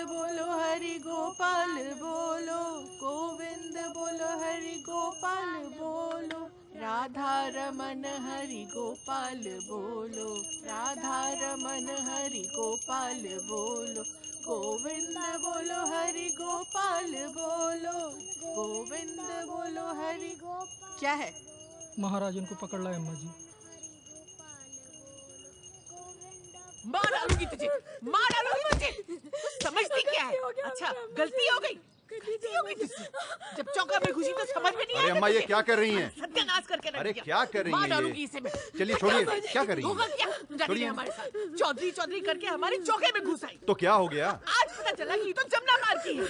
बोलो हरि गोपाल बोलो, गोविंद बोलो हरि गोपाल बोलो, राधा रमन हरि गोपाल बोलो, राधा रमन हरि गोपाल बोलो, गोविंद बोलो हरि गोपाल बोलो, गोविंद बोलो हरि गोपाल। क्या है? महाराज उनको पकड़ लाए अम्मा जी। मार डालूंगी तुझे, मार डालूंगी तुझे। तू समझती क्या है? अच्छा, गलती हो गई तुझसे। जब चौका में घुसी तो समझ में नहीं आया। अरे अम्मा ये क्या कर रही हैं? सत्यानाश करके रख अरे दिया। क्या कर रही हैं? मार डालूंगी इसे मैं। चलिए छोड़िए, क्या कर रही होगा हैं? क्या? जाती है हमारे साथ। चौधरी चौधरी करके हमारे चौके में घुस आई। तो क्या हो गया? आज पता चला कि तो जमुना मार की है।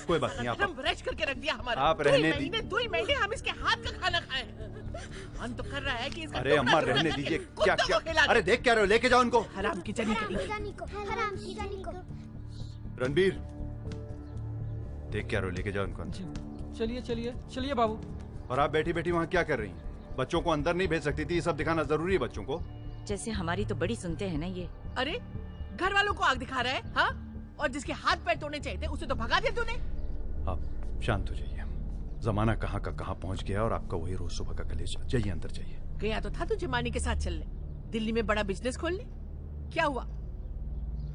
कोई बात नहीं, आप ब्रश करके रख दिया हमारा। आप रहने दी। 2 महीने हम इसके हाथ का खाना खाए। मन तो कर रहा है कि इसका अरे अम्मा रहने दीजिए। क्या क्या? अरे देख क्या रहे हो? लेके जाओ इनको। हराम की जनी को। रणबीर देख क्या रहे हो? लेके जाओ इनको। चलिए चलिए चलिए बाबू। और आप बैठी बैठी वहाँ क्या कर रही हैं? बच्चों को अंदर नहीं भेज सकती थी? ये सब दिखाना जरूरी है बच्चों को? जैसे हमारी तो बड़ी सुनते हैं ना ये। अरे घर वालों को आग दिखा रहा है, हाँ? और जिसके हाथ पैर तोड़ने चाहिए थे उसे तो भगा दिया तूने। आप शांत हो जाइए। जमाना कहाँ का कहाँ पहुँच गया और आपका वही रोज सुबह का कलेजा। जाइए अंदर जाइए। गया तो था तुझे मानी के साथ चलने, दिल्ली में बड़ा बिजनेस खोलने। क्या हुआ?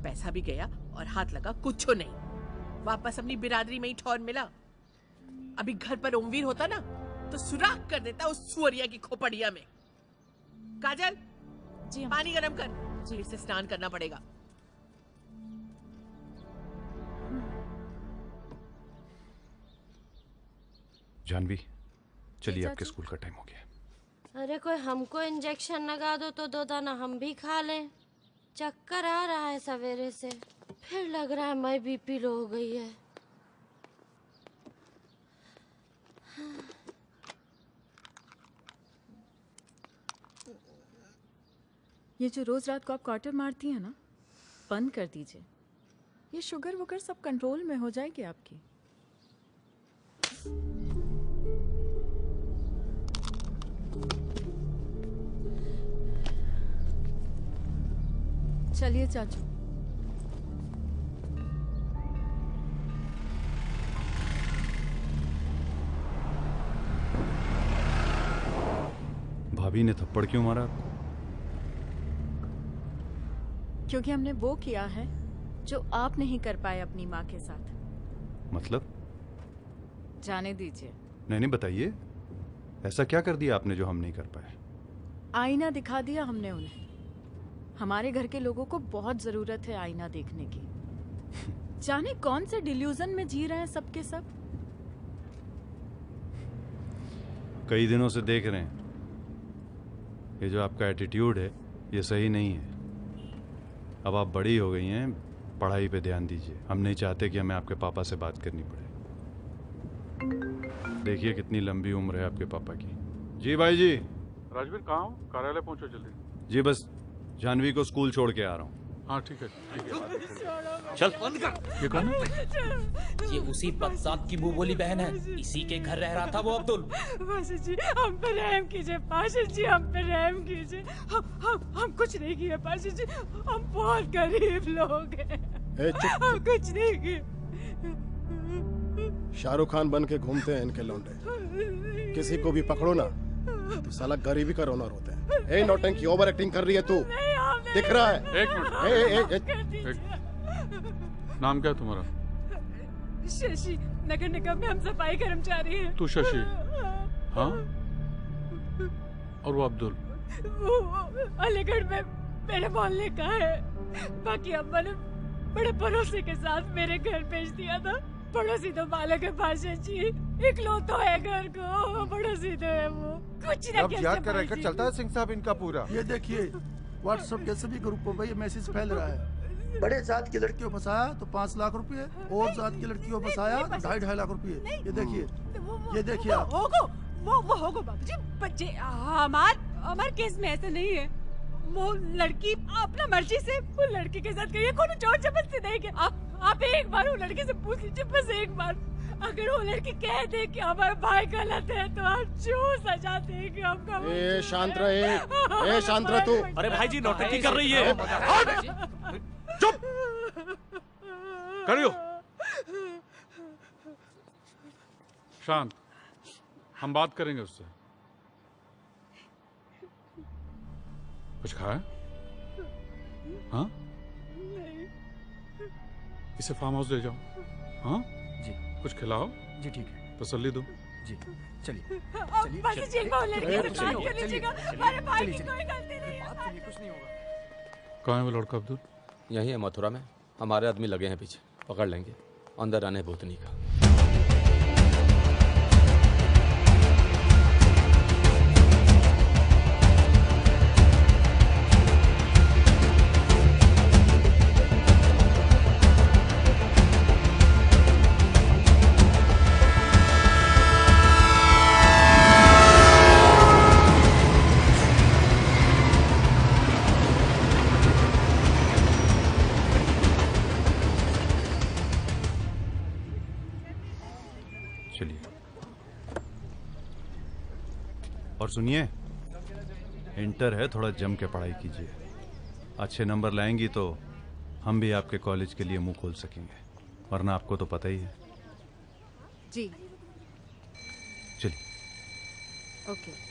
पैसा भी गया और हाथ लगा कुछ नहीं। वापस अपनी बिरादरी में ही ठौर मिला। अभी घर पर ओमवीर होता ना तो सुराख कर देता उस सुअरिया की खोपड़िया में। काजल जी, पानी गरम कर जी, इसे स्नान करना पड़ेगा। जानवी चलिए, आपके स्कूल का टाइम हो गया। अरे कोई हमको इंजेक्शन लगा दो तो 2 दाना हम भी खा लें। चक्कर आ रहा है सवेरे से, फिर लग रहा है मैं बीपी लो हो गई है। ये जो रोज रात को आप क्वार्टर मारती हैं ना, बंद कर दीजिए। ये शुगर वुगर सब कंट्रोल में हो जाएगी आपकी। चलिए चाचू। भाभी ने थप्पड़ क्यों मारा आपको? क्योंकि हमने वो किया है जो आप नहीं कर पाए अपनी माँ के साथ। मतलब? जाने दीजिए। नहीं बताइए, ऐसा क्या कर दिया आपने जो हम नहीं कर पाए? आईना दिखा दिया हमने उन्हें। हमारे घर के लोगों को बहुत जरूरत है आईना देखने की। जाने कौन से डिल्यूजन में जी रहे हैं सबके सब। कई दिनों से देख रहे हैं, ये जो आपका एटीट्यूड है ये सही नहीं है। अब आप बड़ी हो गई हैं, पढ़ाई पे ध्यान दीजिए। हम नहीं चाहते कि हमें आपके पापा से बात करनी पड़े। देखिए कितनी लंबी उम्र है आपके पापा की। जी भाई जी। राजवीर कहाँ हो? कार्यालय पहुंचो जल्दी। जी बस जानवी को स्कूल छोड़ के आ रहा हूँ। हाँ ठीक है। चल बंद कर। ये कौन है? ये उसी बदसात की मुंह बोली बहन है। इसी के घर रह रहा था वो अब्दुल। पाशा जी हम पे रहम कीजिए। पाशा जी हम पे रहम कीजिए। हम कुछ नहीं किए पाशा जी। हम बहुत गरीब लोग हैं। हम कुछ नहीं किए। शाहरुख खान बन के घूमते हैं इनके लौंडे। किसी को भी पकड़ो ना तो साला गरीबी का रोना रोते हैं। ए नौटंकी, ओवर एक्टिंग कर रही है तू। दिख रहा है। एक मिनट। नाम क्या है तुम्हारा? शशि, नगर निगम में हम सफाई कर्मचारी हैं। तू शशि? हाँ। और वो अब्दुल? वो अलीगढ़ में मेरे मोहल्ले का है। बाकी अम्मा ने बड़े पड़ोसी के साथ मेरे घर भेज दिया था। पड़ोसी तो मालिक है पाशा जी। इकलौता है घर को, पड़ोसी तो है वो। कुछ ना कर रखकर चलता है सिंह साहब इनका पूरा। ये देखिए व्हाट्सएप के सभी ग्रुपों पर ये मैसेज फैल रहा है। बड़े जात की लड़कियों को फंसाया तो 5 लाख रुपए, और जात की लड़कियों को फंसाया तो 2.5 लाख रुपए। ये देखिए आप। वो होगो बाबू जी। बच्चे हमार केस में ऐसा नहीं है। वो लड़की अपना मर्जी से वो लड़के के साथ गई है। कौन चोर जबरदस्ती नहीं किया। आप एक बार वो लड़के से पूछ लीजिए, बस एक बार। अगर वो लड़की कह दे कि हमारा भाई गलत है तो आप जो सजा देंगे हमका। शांत रहे। शांत रह तू। अरे भाई जी नौटंकी कर रही है। चुप। खड़ी हो। शांत, हम बात करेंगे उससे। कुछ खाया? हाँ? इसे फार्म हाउस ले जाओ। हाँ जी। कुछ खिलाओ। जी ठीक है। तसल्ली दो। जी चलिए बस जी एक बार लड़की से बात कर लीजिएगा। हमारे भाई की कोई गलती नहीं है। बात सुनिए, कुछ नहीं होगा। कहाँ है वो लड़का अब्दुल? यही है मथुरा में, हमारे आदमी लगे हैं पीछे, पकड़ लेंगे। अंदर आने भूतनी का। और सुनिए, इंटर है, थोड़ा जम के पढ़ाई कीजिए। अच्छे नंबर लाएंगी तो हम भी आपके कॉलेज के लिए मुंह खोल सकेंगे, वरना आपको तो पता ही है। जी चलिए। ओके।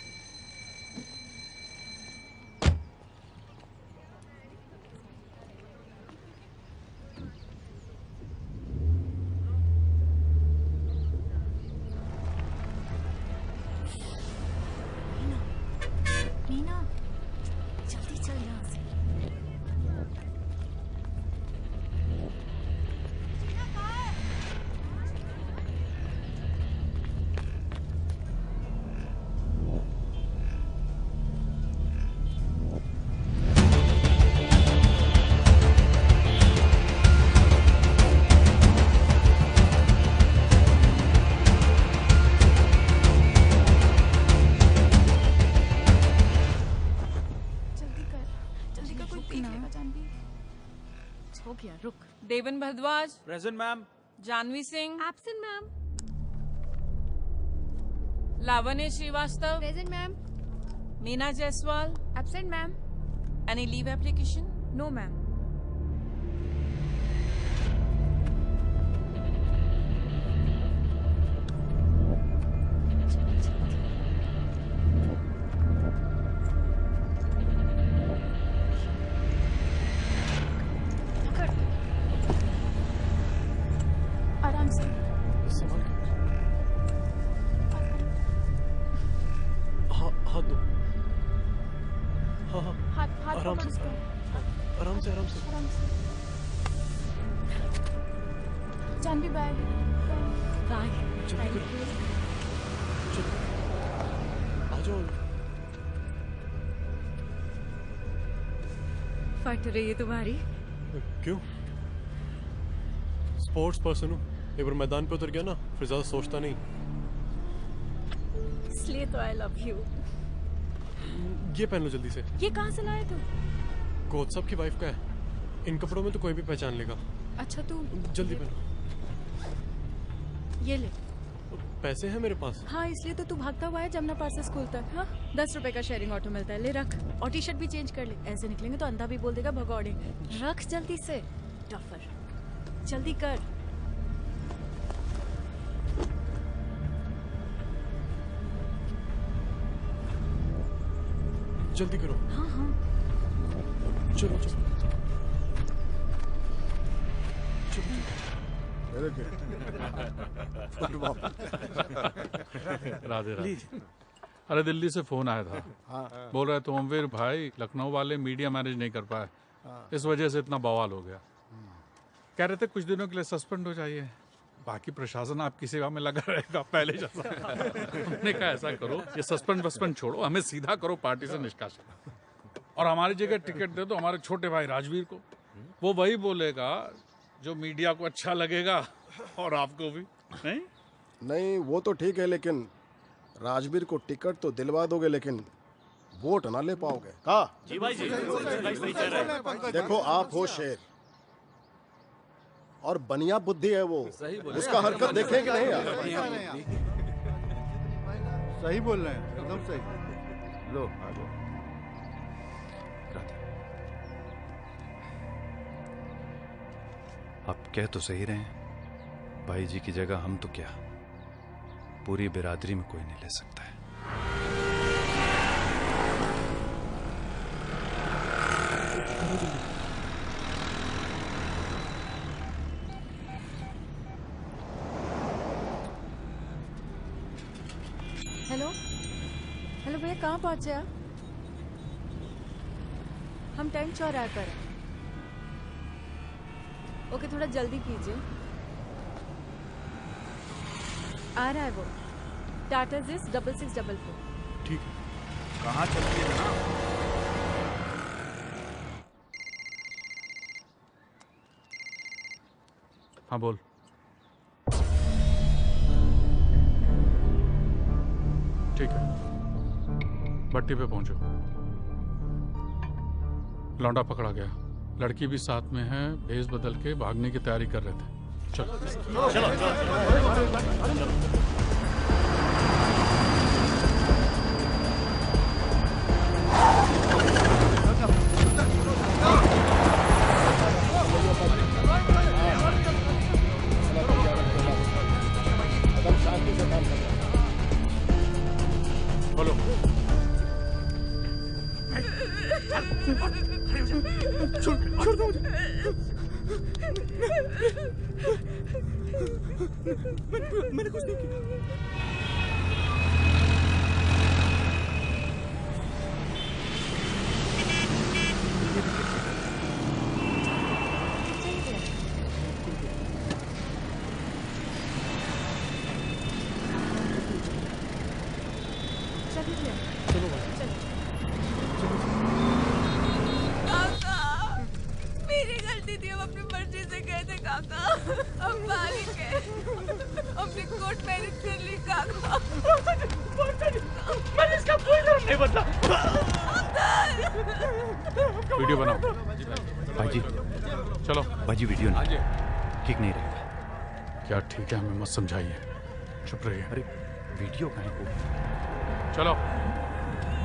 मीना, जल्दी चल यहाँ से। हो गया, रुक। Devan Bhardwaj. Present ma'am. Janvi Singh. Absent ma'am. Lavanya Srivastava. Present ma'am. Meena Jaiswal. Absent ma'am. Any leave application? No ma'am. आराम से। हाथ दो। हाँ हाँ हाथ आराम पकड़ से। उसका। आराम से आराम से। आराम से। जानवी बाय। बाय। जल्दी करो। चलो आ जाओ। फट रही है तुम्हारी। क्यों? स्पोर्ट्स पर्सन हूँ, एक बार मैदान पे उतर गया ना फिर ज्यादा सोचता नहीं। इसलिए तो आई लव यू। ये पहन लो जल्दी से। ये कहाँ से लाए तुम? कोच साहब की वाइफ का है, इन कपड़ों में तो कोई भी पहचान लेगा। अच्छा तू जल्दी पहनो। ये ले। पैसे हैं मेरे पास। हाँ इसलिए तो तू भागता हुआ है जमुना पार्क से स्कूल तक। हाँ 10 रुपए का शेयरिंग ऑटो मिलता है, ले रख। और टी शर्ट भी चेंज कर ले, ऐसे निकलेंगे तो अंधा भी बोल देगा भगौड़े। रख जल्दी से। टफर, जल्दी कर। जल्दी करो। हाँ हाँ चलो चलो राधे राधे। अरे दिल्ली से फोन आया था। बोल रहे तुमवीर भाई, लखनऊ वाले मीडिया मैनेज नहीं कर पाए, इस वजह से इतना बवाल हो गया। कह रहे थे कुछ दिनों के लिए सस्पेंड हो जाइए, बाकी प्रशासन आपकी सेवा में लगा रहेगा पहले जैसा। हमने कहा ऐसा करो, ये सस्पेंड छोड़ो, हमें सीधा करो पार्टी से निष्कासन, और हमारी जगह टिकट दे दो हमारे छोटे भाई राजवीर को। वो वही बोलेगा जो मीडिया को अच्छा लगेगा और आपको भी। नहीं वो तो ठीक है, लेकिन राजवीर को टिकट तो दिलवा दोगे लेकिन वोट ना ले पाओगे। कहा जी भाई जी, सही कह रहे हैं। देखो आप हो शेर और बनिया बुद्धि है वो, उसका हरकत देखें कि नहीं यार। सही बोल रहे हैं, एकदम सही। लो आ जाओ। अब कह तो सही रहे हैं, भाई जी की जगह हम तो क्या, पूरी बिरादरी में कोई नहीं ले सकता है। हेलो हेलो भैया, कहाँ पहुँचे आप? हम 10 चौराहे पर हैं। ओके, थोड़ा जल्दी कीजिए। आ रहा है वो, टाटा जिस 6644। ठीक है, कहाँ चलती है ना? हाँ बोल। ठीक है, भट्टी पे पहुंचो। लौंडा पकड़ा गया, लड़की भी साथ में है, भेष बदल के भागने की तैयारी कर रहे थे। चलो चलो चलो। बोलो। छोड़ दो मुझे। मैंने कुछ नहीं किया। मेरी गलती थी, हम अपनी मर्जी से गए थे काका। हम बालिक हैं, अपनी कोर्ट मैरिज कर ली काका। मैंने इसका कोई नाम नहीं बदला। वीडियो बनाओ। भाजी चलो। भाजी वीडियो नहीं, ठीक नहीं रहेगा। क्या ठीक है, हमें मत समझाइए, चुप रहिए। अरे वीडियो कहाँ को? चलो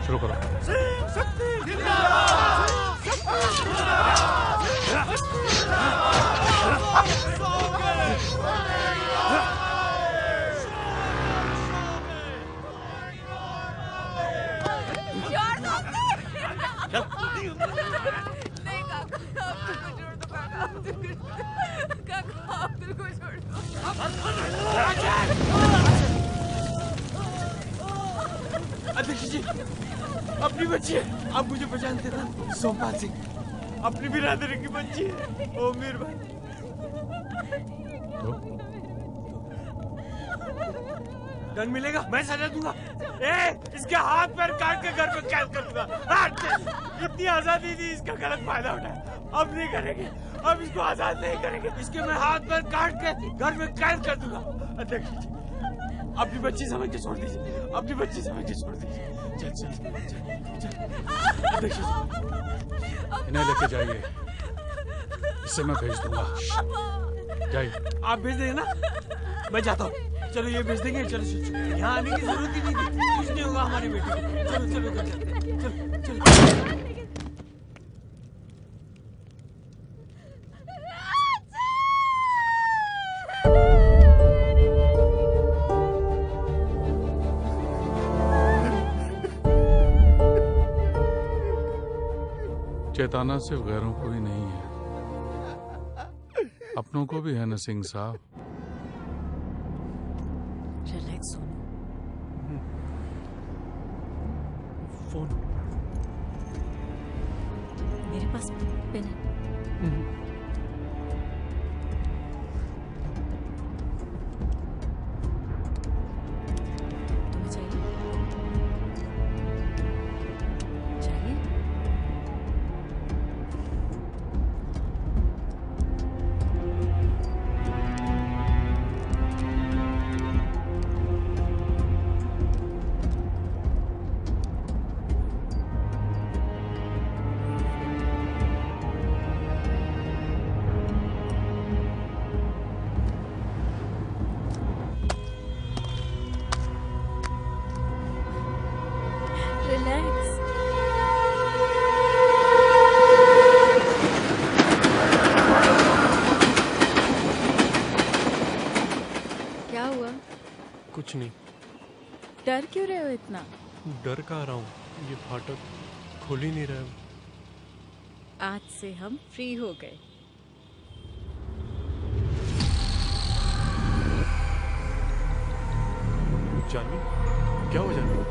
शुरू करो। नहीं काका, अब्दुल को छोड़ दो। अध्यक्ष जी, अपनी बच्ची है, आप मुझे पहचानते ना? सोमपाल सिंह, अपनी बिरादरी की बच्ची है। ओ मीर भाई, दंड मिलेगा, मैं सजा दूंगा। इसके हाथ पैर काट के घर पे कैद कर दूंगा। इतनी आजादी थी, इसका गलत फायदा उठाया। अब नहीं करेंगे, अब इसको आजाद नहीं करेंगे। इसके मैं हाथ पैर काट के घर में कैद कर दूंगा। अध्यक्ष जी, अपनी बच्ची समझ के छोड़ दीजिए, अपनी बच्ची समझ के छोड़ दीजिए। चल चल चल। अध्यक्ष जी, इन्हें लेके जाइए, इसे मैं भेज दूंगा। जाइए। आप भेज देंगे ना? मैं जाता हूँ। चलो ये भेज देंगे। चलो चलो, यहाँ आने की जरूरत ही नहीं थी, कुछ नहीं होगा हमारी बेटी को। चलो चलो चलो चलो। चेताना सिर्फ गैरों को ही नहीं है, अपनों को भी है ना सिंह साहब। रिलैक्स हो। फोन मेरे पास पेन है। तुम्हें चाहिए? चाहिए? नहीं। डर क्यों रहे हो इतना? डर कहाँ रहा हूँ, ये फाटक खुल ही नहीं रहा है। आज से हम फ्री हो गए। जानवी, क्या हो जानवी?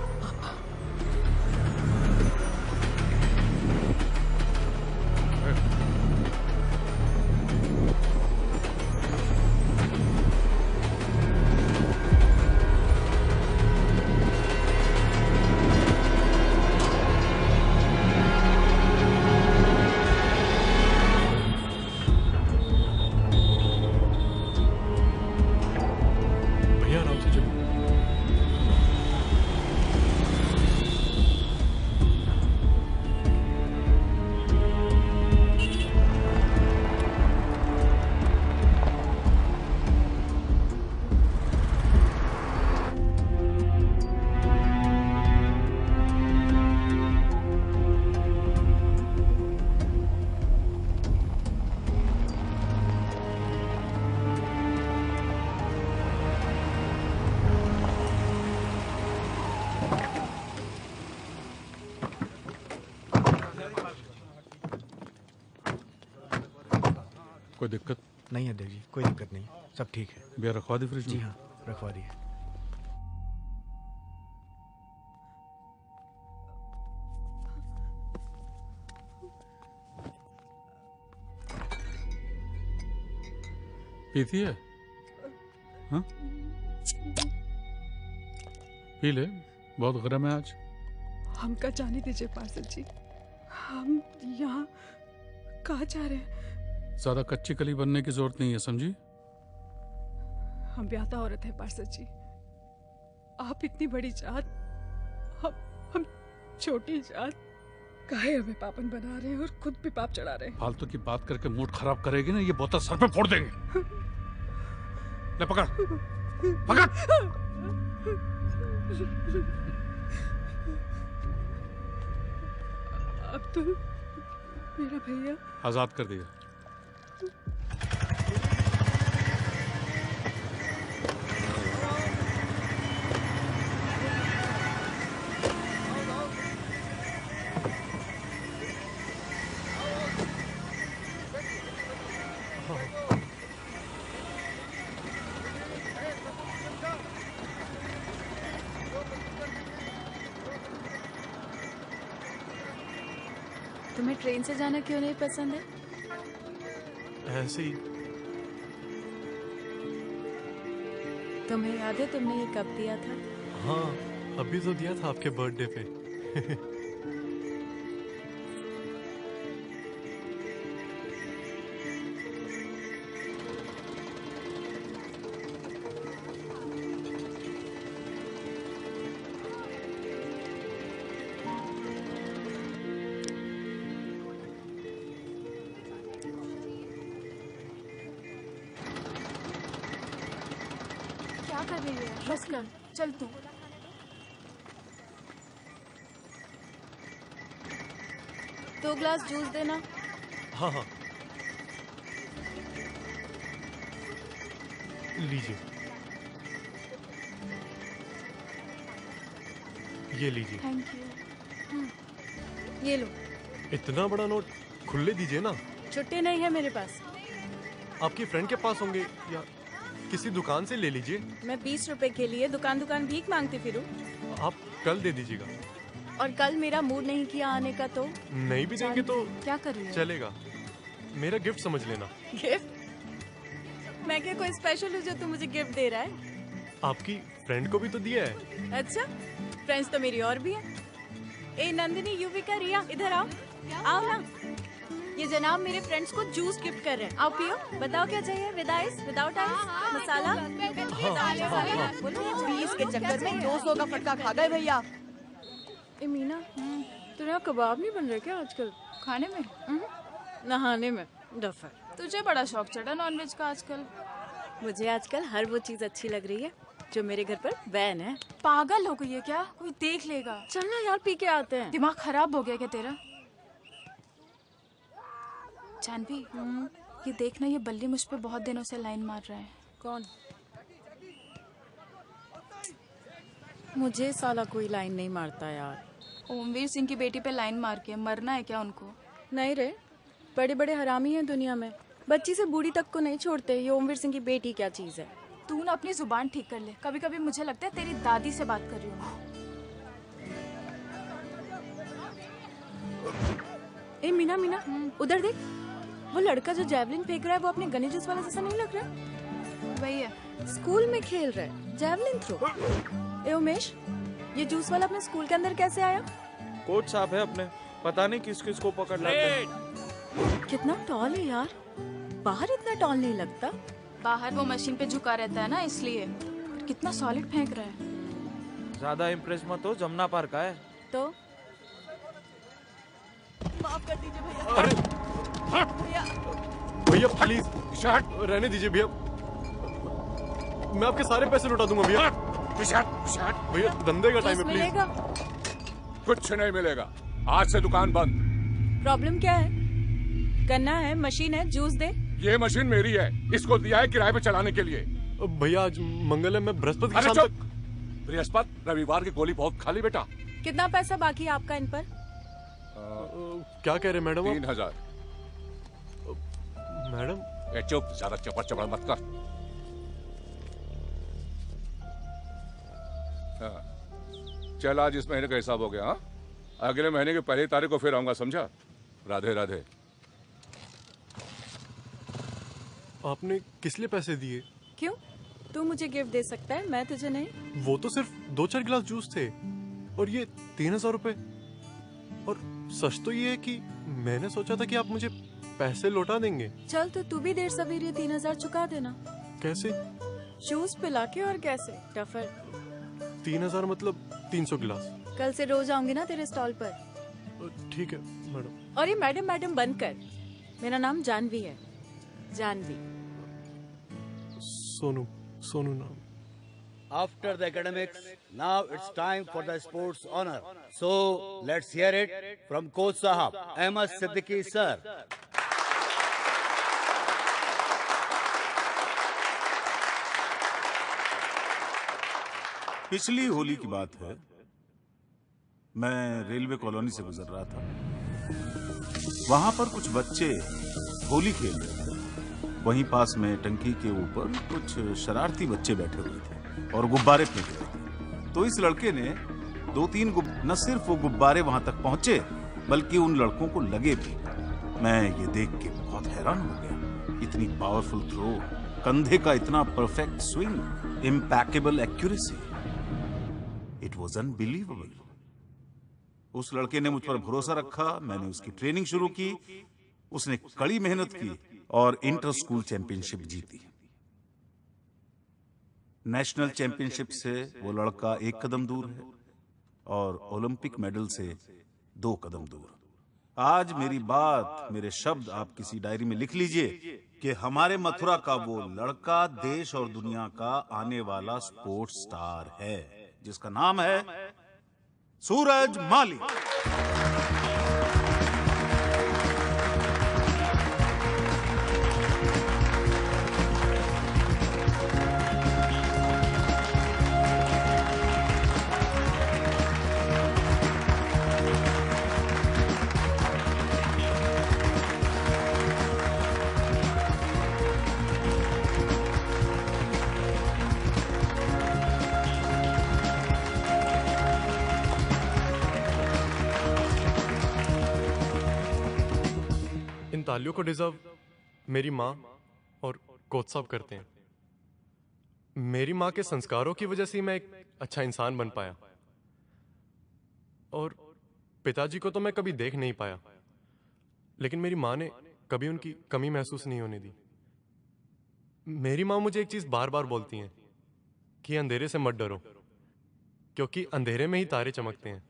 भैया आराम से चलो। कोई दिक्कत नहीं अध्यक्ष जी, कोई दिक्कत नहीं, सब ठीक है। बियर रखवा दी फ्रिज में? जी हाँ, रखवा दिए। पीती है? हाँ? पी ले, बहुत गर्म है आज। हमका जाने दीजिए पार्षद जी, हम यहाँ कहाँ जा रहे हैं? ज्यादा कच्ची कली बनने की जरूरत नहीं है, समझी? हम ब्याहता औरत है पार्षद जी, आप इतनी बड़ी जात, हम छोटी जात, काहे हमें पापन बना रहे हैं और खुद भी पाप चढ़ा रहे हैं। फालतू की बात करके मूड खराब करेगी ना, ये बोतल सर पे फोड़ देंगे। ले पकड़, पकड़। अब तो मेरा भैया आजाद कर दिया। तुम्हें ट्रेन से जाना क्यों नहीं पसंद है? ऐसे ही। तुम्हें याद है तुमने ये कब दिया था? हाँ, अभी तो दिया था आपके बर्थडे पे। क्या कर रही है? बस कर, चल तू। दो ग्लास जूस देना। हाँ हाँ, लीजिए, ये लीजिए। Thank you. ये लो। इतना बड़ा नोट खुले दीजिए ना। छुट्टी नहीं है मेरे पास। आपकी फ्रेंड के पास होंगे या किसी दुकान से ले लीजिए। मैं 20 रुपए के लिए दुकान दुकान भीख मांगती फिरूं। आप कल दे दीजिएगा। और कल मेरा मूड नहीं किया आने का तो? नहीं भी देंगे तो क्या कर रही है? चलेगा, मेरा गिफ्ट समझ लेना। गिफ्ट? मैं क्या कोई स्पेशल हूँ जो तू मुझे गिफ्ट दे रहा है? आपकी फ्रेंड को भी तो दिया है। अच्छा, फ्रेंड्स तो मेरी और भी है। ए नंदिनी, युविका, रिया, इधर आओ। आओ ना। ये जनाब मेरे फ्रेंड्स को जूस गिफ्ट कर रहे हैं। आओ पियो। बताओ क्या चाहिए? विद आइस, विदाउट आइस, मसाला? बोलो 20 के चक्कर में 200 का फटका खा गए भैया। ए मीना, तेरे यहाँ कबाब नहीं बन रहे क्या आजकल? खाने में? नहाने में। डफर। तुझे बड़ा शौक चढ़ा नॉनवेज का आजकल। मुझे आजकल हर वो चीज अच्छी लग रही है जो मेरे घर पर बैन है। पागल हो गई है क्या? कोई देख लेगा। चल ना यार, पी के आते हैं। दिमाग खराब हो गया क्या तेरा? जानवी, ये देखना, ये बल्ली मुझ पे बहुत दिनों से लाइन मार रहा है। कौन? मुझे साला कोई लाइन नहीं मारता यार। ओमवीर सिंह की बेटी पे लाइन मार के मरना है क्या उनको? नहीं रे, बड़े बड़े हरामी हैं दुनिया में, बच्ची से बूढ़ी तक को नहीं छोड़ते। ये ओमवीर सिंह की बेटी क्या चीज है? तू ना अपनी जुबान ठीक कर ले। कभी कभी मुझे लगता है तेरी दादी से बात कर रही हूँ। ए मीना मीना, उधर देख, वो लड़का जो जैवलिन फेंक रहा है वो अपने गनी जूस वाले जैसा नहीं लग रहा? वही है, स्कूल में खेल रहा है जैवलिन थ्रो। ए उमेश, ये जूस वाला अपने स्कूल के अंदर कैसे आया? कोच साहब है अपने, पता नहीं किस किस को पकड़ लाते हैं। कितना टॉल है यार, बाहर इतना टॉल नहीं लगता। बाहर वो मशीन पे झुका रहता है ना, इसलिए। पर कितना सॉलिड फेंक रहा है। ज्यादा इम्प्रेस मत हो, जमुना पार का है। तो माफ कर दीजिए भैया। भैया भैया प्लीज रहने दीजिए भैया, मैं आपके सारे पैसे लौटा दूंगा भैया। भैया धंधे का टाइम है, प्लीज। मिलेगा? कुछ नहीं मिलेगा, आज से दुकान बंद। प्रॉब्लम क्या है? गन्ना है, मशीन है, जूस दे। ये मशीन मेरी है, इसको दिया है किराए पे चलाने के लिए। भैया आज मंगल है, मैं बृहस्पति की अरे शाम चुप! तक। बृहस्पति रविवार की गोली बहुत खाली बेटा। कितना पैसा बाकी है आपका इन पर? क्या कह रहे मैडम? 3000। मैडम चुप, ज्यादा चपड़ चपड़ मत कर। चल आज इस महीने का हिसाब हो गया। हाँ, अगले महीने की पहली तारीख को फिर आऊंगा, समझा? राधे राधे। आपने किस लिए पैसे दिए? क्यों, तू मुझे गिफ्ट दे सकता है, मैं तुझे नहीं। वो तो सिर्फ 2-4 गिलास जूस थे, और ये 3000 रुपए। और सच तो ये है कि मैंने सोचा था कि आप मुझे पैसे लौटा देंगे। चल तो तू भी देर सवेरे 3000 चुका देना। कैसे? जूस पिला के। और कैसे टफर? 3000 मतलब 300 गिलास। कल से रोज आऊंगी ना तेरे स्टॉल पर। ठीक है मैडम। और ये मैडम मैडम बंद कर, मेरा नाम जानवी है, जानवी। सोनू नाम। After the academics, now it's time for the sports honor. So let's hear it from Coach Sahab, Ahmed Siddiqui sir. पिछली होली की बात है, मैं रेलवे कॉलोनी से गुजर रहा था। वहां पर कुछ बच्चे होली खेल रहे थे। वहीं पास में टंकी के ऊपर कुछ शरारती बच्चे बैठे हुए थे और गुब्बारे फेंक रहे थे। तो इस लड़के ने 2-3 न सिर्फ वो गुब्बारे वहां तक पहुंचे, बल्कि उन लड़कों को लगे भी। मैं ये देख के बहुत हैरान हो गया। इतनी पावरफुल थ्रो, कंधे का इतना perfect swing, impeccable accuracy. It was unbelievable. उस लड़के ने मुझ पर भरोसा रखा, मैंने उसकी ट्रेनिंग शुरू की, उसने कड़ी मेहनत की और इंटर स्कूल चैंपियनशिप जीती। नेशनल चैंपियनशिप से वो लड़का 1 कदम दूर है और ओलंपिक मेडल से 2 कदम दूर। आज मेरी बात, मेरे शब्द आप किसी डायरी में लिख लीजिए कि हमारे मथुरा का वो लड़का देश और दुनिया का आने वाला स्पोर्ट्स स्टार है, जिसका नाम है सूरज माली। तालियों को डिजर्व मेरी माँ और कोच साहब करते हैं। मेरी माँ के संस्कारों की वजह से मैं एक अच्छा इंसान बन पाया, और पिताजी को तो मैं कभी देख नहीं पाया, लेकिन मेरी माँ ने कभी उनकी कमी महसूस नहीं होने दी। मेरी माँ मुझे एक चीज बार बार बोलती हैं कि अंधेरे से मत डरो, क्योंकि अंधेरे में ही तारे चमकते हैं।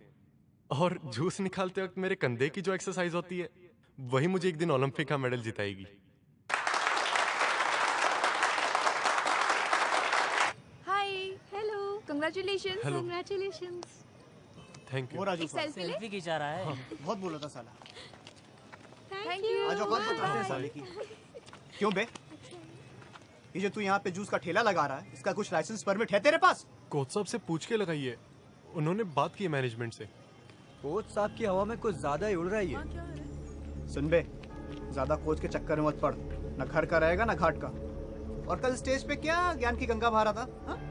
और जूस निकालते वक्त मेरे कंधे की जो एक्सरसाइज होती है, वही मुझे एक दिन ओलंपिक का मेडल जिताएगी। Hi, hello, congratulations. Hello. Congratulations. Thank you. वो राजू एक सेल्फी खींचा रहा है। बहुत बोला था साला। Thank you. आज औकात बताते हैं साले की। क्यों बे? ये जो तू यहाँ पे जूस का ठेला लगा रहा है, इसका कुछ लाइसेंस परमिट है तेरे पास? कोच साहब से पूछ के लगाइए। उन्होंने बात की मैनेजमेंट से। कोच साहब की हवा में कुछ ज्यादा ही उड़ रही है। सुन बे, ज्यादा कोच के चक्कर में मत पड़, न घर का रहेगा न घाट का। और कल स्टेज पे क्या ज्ञान की गंगा बहा रहा था?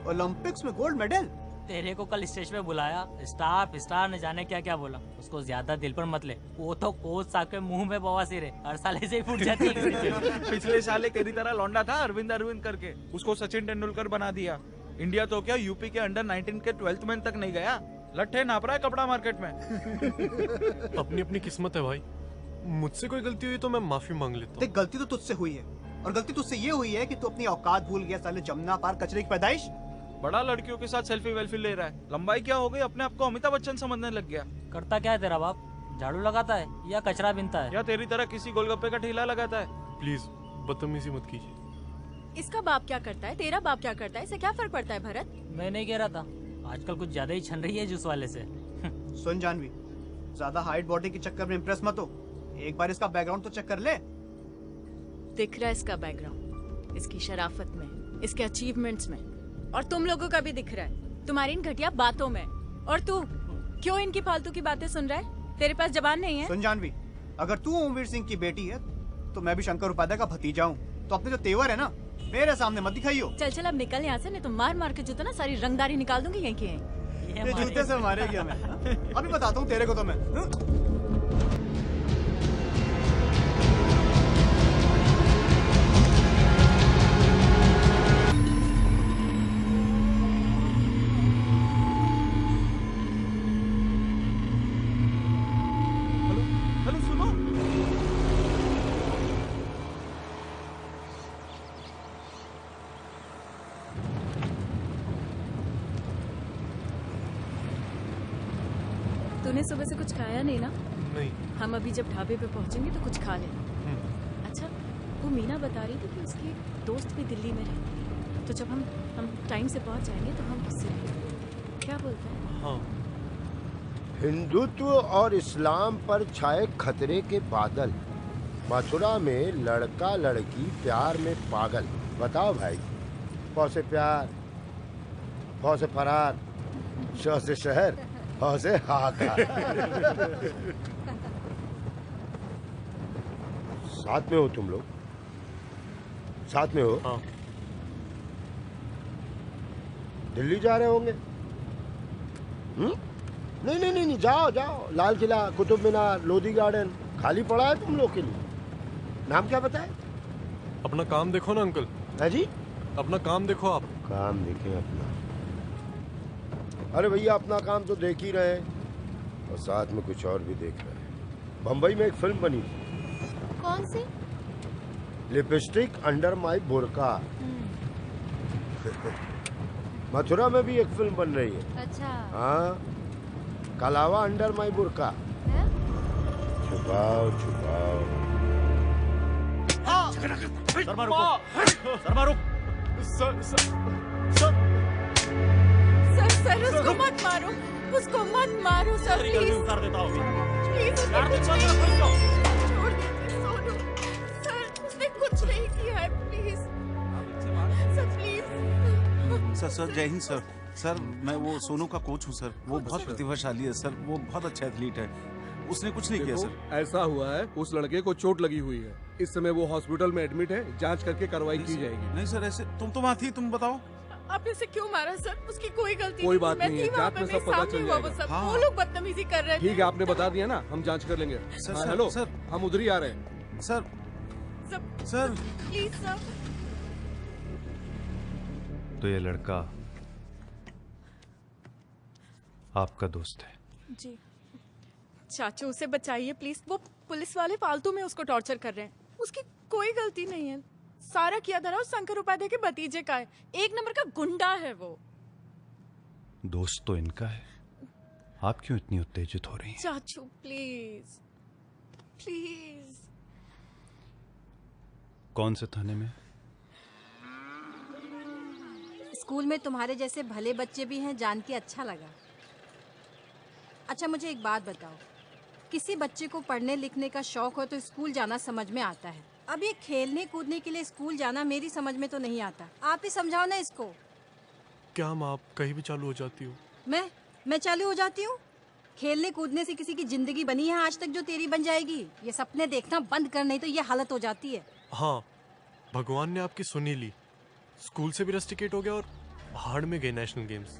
ओलंपिक्स में गोल्ड मेडल। तेरे को कल स्टेज पे बुलाया, स्टार ने जाने क्या क्या बोला। उसको ज्यादा दिल पर मत ले, वो तो कोच साहब के मुंह में बवासीर है, हर साल ऐसे ही फूट जाती है। पिछले साल तेरी तरह लौंडा था अरविंद करके, उसको सचिन तेंदुलकर बना दिया। इंडिया तो क्या यूपी के अंडर 19 के 12th मैन तक नहीं गया। लट्ठे नाप रहा है कपड़ा मार्केट में। अपनी अपनी किस्मत है भाई, मुझसे कोई गलती हुई तो मैं माफी मांग लेता हूँ। देख, गलती तो तुझसे हुई है, और गलती तुझसे ये हुई है कि तू अपनी औकात भूल गया। साले जमुना पार कचरे की पैदाइश। बड़ा लड़कियों के साथ सेल्फी वेल्फी ले रहा है। लंबाई क्या हो गई, अपने आप को अमिताभ बच्चन समझने लग गया। करता क्या है तेरा बाप? झाड़ू लगाता है या कचरा बिनता है? या तेरी तरह किसी गोलगप्पे का ठेला लगाता है? प्लीज बदतमीजी मत कीजिए। इसका बाप क्या करता है, तेरा बाप क्या करता है, इससे क्या फर्क पड़ता है भरत? मैं नहीं कह रहा था, आजकल कुछ ज्यादा ही छन रही है जूस वाले से। सुन जानवी, ज्यादा हाइट बॉडी के चक्कर में इम्प्रेस मत हो। एक बार इसका बैकग्राउंड तो चेक कर ले। दिख रहा है इसका बैकग्राउंड, इसकी शराफत में, इसके अचीवमेंट्स में, और तुम लोगों का भी दिख रहा है तुम्हारी इन घटिया बातों में। और तू क्यों इनकी फालतू की बातें सुन रहा है? तेरे पास जबान नहीं है? सुन जानवी, अगर तू ओमवीर सिंह की बेटी है तो मैं भी शंकर उपाध्याय का भतीजा हूँ। तो अपने जो तेवर है ना, मेरे सामने मत दिखाइयो। चल चल अब निकल यहाँ से, नहीं तो मार मार के जूते ना सारी रंगदारी निकाल दूंगी यहीं की यहीं। ये जूते से मारेगी हमें। अभी बताता हूँ तेरे को तो मैं। हेलो सुनो, तूने सुबह से कुछ खाया नहीं ना? नहीं। हम अभी जब ढाबे पे पहुंचेंगे तो कुछ खा लेना। अच्छा, वो मीना बता रही थी कि उसकी दोस्त भी दिल्ली में रहती, तो जब हम टाइम से पहुंच जाएंगे तो हम उससे क्या बोलते हैं? हाँ। हिंदुत्व और इस्लाम पर छाए खतरे के बादल, मथुरा में लड़का लड़की प्यार में पागल। बताओ भाई, प से प्यार, फ से फरार, श से शहर, ह से हाहाकार। साथ में हो तुम लोग? साथ में हो? हाँ। दिल्ली जा रहे होंगे? नहीं नहीं नहीं, जाओ जाओ, लाल किला, कुतुब मीनार, लोधी गार्डन खाली पड़ा है तुम लोग के लिए। नाम क्या बताए? अपना काम देखो ना अंकल। है जी? अपना काम देखो आप। काम देखें अपना? अरे भैया, अपना काम तो देख ही रहे हैं और साथ में कुछ और भी देख रहे हैं। बम्बई में एक फिल्म बनी थी। कौन सी? Lipstick under my burkha. Mathura में भी एक फिल्म बन रही है। अच्छा। हाँ, कलावा अंडर माई बुरका। छुपाओ छुपाओ। शर्मा रुको, शर्मा रुक। सर उसको मत मारो, उसको मत मारो सर, प्लीज। उतार देता हूँ। प्लीज यार, कुछ छोड़ दीजिए सोनू। सर उसने कुछ नहीं किया है, प्लीज सर, प्लीज। सर जय हिंद सर। सर मैं वो सोनू का कोच हूँ सर। वो बहुत प्रतिभाशाली है सर, वो बहुत अच्छा एथलीट है। उसने कुछ नहीं किया सर। ऐसा हुआ है, उस लड़के को चोट लगी हुई है, इस समय वो हॉस्पिटल में एडमिट है, जांच करके कार्रवाई की जाएगी। नहीं सर, ऐसे तुम तो वहाँ थी, तुम बताओ। आपने इसे क्यों मारा सर? उसकी कोई गलती कोई नहीं। बात मैं नहीं है, थी वहाँ जांच पे, में मेरे सब पता सामने चल हुआ वो जाएगा। सब। हाँ। वो लोग बदतमीजी कर रहे थे। ठीक है, आपने बता दिया ना, हम जांच कर लेंगे। सर, हाँ, सर, हेलो सर। हम उधर ही आ रहे हैं। Sir sir please sir. तो ये लड़का आपका दोस्त है? जी चाचू, उसे बचाइए प्लीज। वो पुलिस वाले फालतू में उसको टॉर्चर कर रहे हैं। उसकी कोई गलती नहीं है। सारा किया धरा उस शंकर उपाध्याय के भतीजे का है। एक नंबर का गुंडा है वो। दोस्त तो इनका है, आप क्यों इतनी उत्तेजित हो रही हैं? चाचू प्लीज प्लीज। कौन से थाने में? स्कूल में तुम्हारे जैसे भले बच्चे भी हैं, जान के अच्छा लगा। अच्छा मुझे एक बात बताओ, किसी बच्चे को पढ़ने लिखने का शौक हो तो स्कूल जाना समझ में आता है। अब ये खेलने कूदने के लिए स्कूल जाना मेरी समझ में तो नहीं आता। आप ही समझाओ ना इसको। क्या माँ, आप कहीं भी चालू हो जाती हो? मैं मैं चालू हो जाती हूँ। खेलने कूदने से किसी की जिंदगी बनी है आज तक जो तेरी बन जाएगी? ये सपने देखना बंद कर, नहीं तो ये हालत हो जाती है। हाँ, भगवान ने आपकी सुनी ली। स्कूल से भी रस्टिकेट हो गया और पहाड़ में गए नेशनल गेम्स।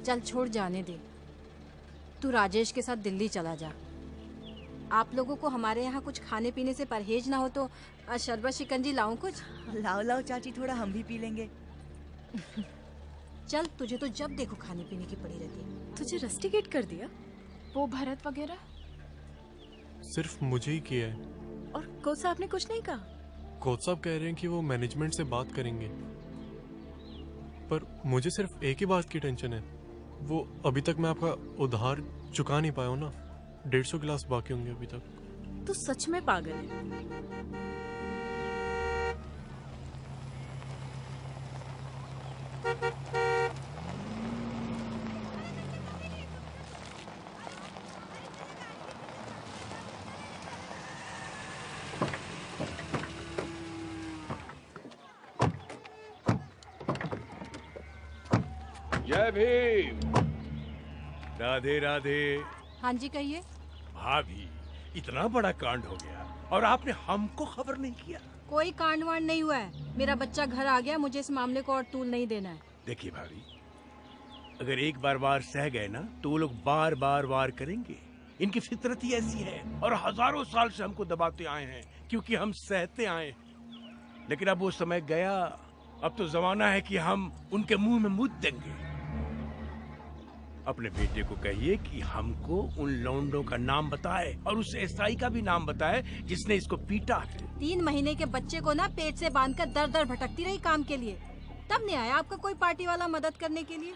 चल छोड़, जाने दे। तू राजेश के साथ दिल्ली चला जा। आप लोगों को हमारे यहाँ कुछ खाने पीने से परहेज ना हो तो शरबत शिकंजी लाऊं कुछ? लाओ लाओ चाची, थोड़ा हम भी पी लेंगे। चल, तुझे तो जब देखो खाने पीने की पड़ी रहती है। तुझे रस्टिकेट कर दिया? वो भरत वगैरह? सिर्फ मुझे ही किया है। और कोच साहब ने कुछ नहीं कहा? कोच साहब कह रहे हैं कि वो मैनेजमेंट से बात करेंगे, पर मुझे सिर्फ एक ही बात की टेंशन है। वो अभी तक मैं आपका उधार चुका नहीं पाया हूँ ना। 150 गिलास बाकी होंगे अभी तक। तू सच में पागल है। जय भीम। राधे राधे। हाँ जी, कहिए। भाभी, इतना बड़ा कांड हो गया और आपने हमको खबर नहीं किया। कोई कांड वांड नहीं हुआ है। मेरा बच्चा घर आ गया, मुझे इस मामले को और तूल नहीं देना है। देखिए भाभी, अगर एक बार वार सह गए ना तो वो लोग बार बार वार करेंगे। इनकी फितरत ही ऐसी है और हजारों साल से हमको दबाते आए हैं क्योंकि हम सहते आए हैं। लेकिन अब वो समय गया। अब तो जमाना है कि हम उनके मुंह में मुद्द देंगे। अपने बेटे को कहिए कि हमको उन लौंडों का नाम बताए और उस एसआई का भी नाम बताए जिसने इसको पीटा है। 3 महीने के बच्चे को ना पेट से बांधकर दर दर भटकती रही काम के लिए, तब नहीं आया आपका कोई पार्टी वाला मदद करने के लिए।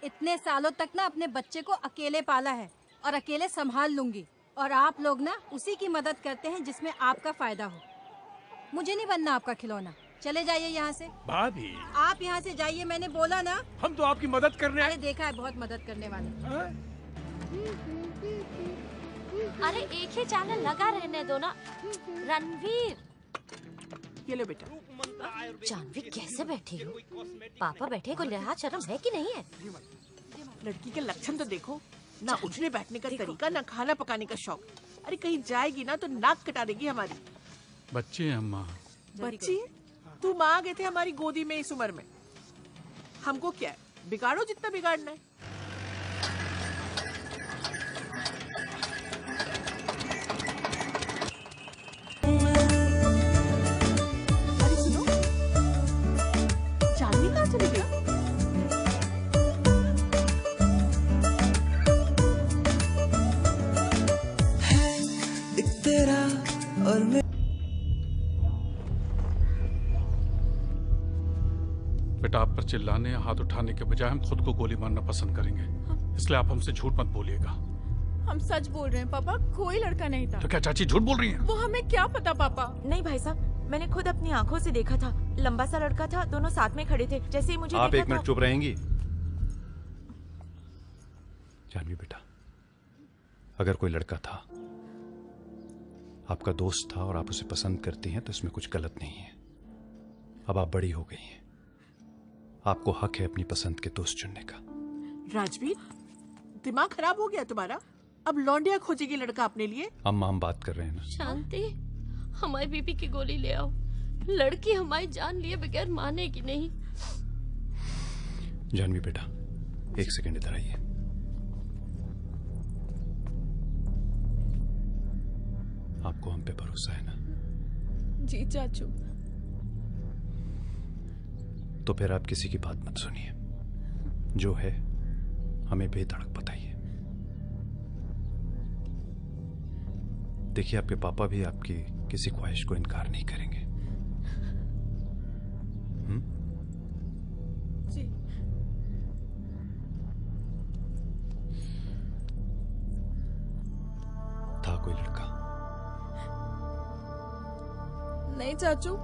इतने सालों तक ना अपने बच्चे को अकेले पाला है और अकेले संभाल लूंगी, और आप लोग ना उसी की मदद करते हैं जिसमें आपका फायदा हो। मुझे नहीं बनना आपका खिलौना। चले जाइए यहाँ से। भाभी, आप यहाँ से जाइए, मैंने बोला ना। हम तो आपकी मदद करने अरे देखा है, बहुत मदद करने वाले। अरे एक ही चैनल लगा रहने दो ना। रणवीर, ये लो बेटा। जानवी कैसे बैठी हो? पापा बैठे, को लिहाज शर्म है कि नहीं है? लड़की के लक्षण तो देखो ना, उठने बैठने का तरीका, ना खाना पकाने का शौक। अरे कहीं जाएगी ना तो नाक कटा देगी हमारी। बच्चे हैं अम्मा। बच्ची? तुम आ गए थे हमारी गोदी में इस उम्र में। हमको क्या है, बिगाड़ो जितना बिगाड़ना है। अरे सुनो, चांदनी कहाँ चली गई? एक तेरा और मैं। बेटा, आप पर चिल्लाने या हाथ उठाने के बजाय हम खुद को गोली मारना पसंद करेंगे, इसलिए आप हमसे झूठ मत बोलिएगा। हम सच बोल रहे हैं पापा, कोई लड़का नहीं था। तो क्या चाची झूठ बोल रही हैं? वो हमें क्या पता पापा। नहीं भाई साहब, मैंने खुद अपनी आंखों से देखा था। लंबा सा लड़का था, दोनों साथ में खड़े थे। जैसे ही मुझे आप देखा एक मिनट चुप रहेंगी? जानवी बेटा, अगर कोई लड़का था, आपका दोस्त था और आप उसे पसंद करती हैं तो इसमें कुछ गलत नहीं है। अब आप बड़ी हो गई हैं, आपको हक है अपनी पसंद के दोस्त चुनने का। राजवीर, दिमाग खराब हो गया तुम्हारा? अब लौंडिया खोजेगी लड़का अपने लिए? अम्मा, हम बात कर रहे हैं ना। शांति, हमारी बीबी की गोली ले आओ। लड़की हमारी जान लिए बगैर मानेगी नहीं। जानवी बेटा, 1 सेकंड इधर आइए। आपको हम पे भरोसा है ना? जी चाचू। तो फिर आप किसी की बात मत सुनिए। जो है हमें बेधड़क बताइए। देखिए, आपके पापा भी आपकी किसी ख्वाहिश को इनकार नहीं करेंगे। जी। था कोई लड़का? नहीं चाचू,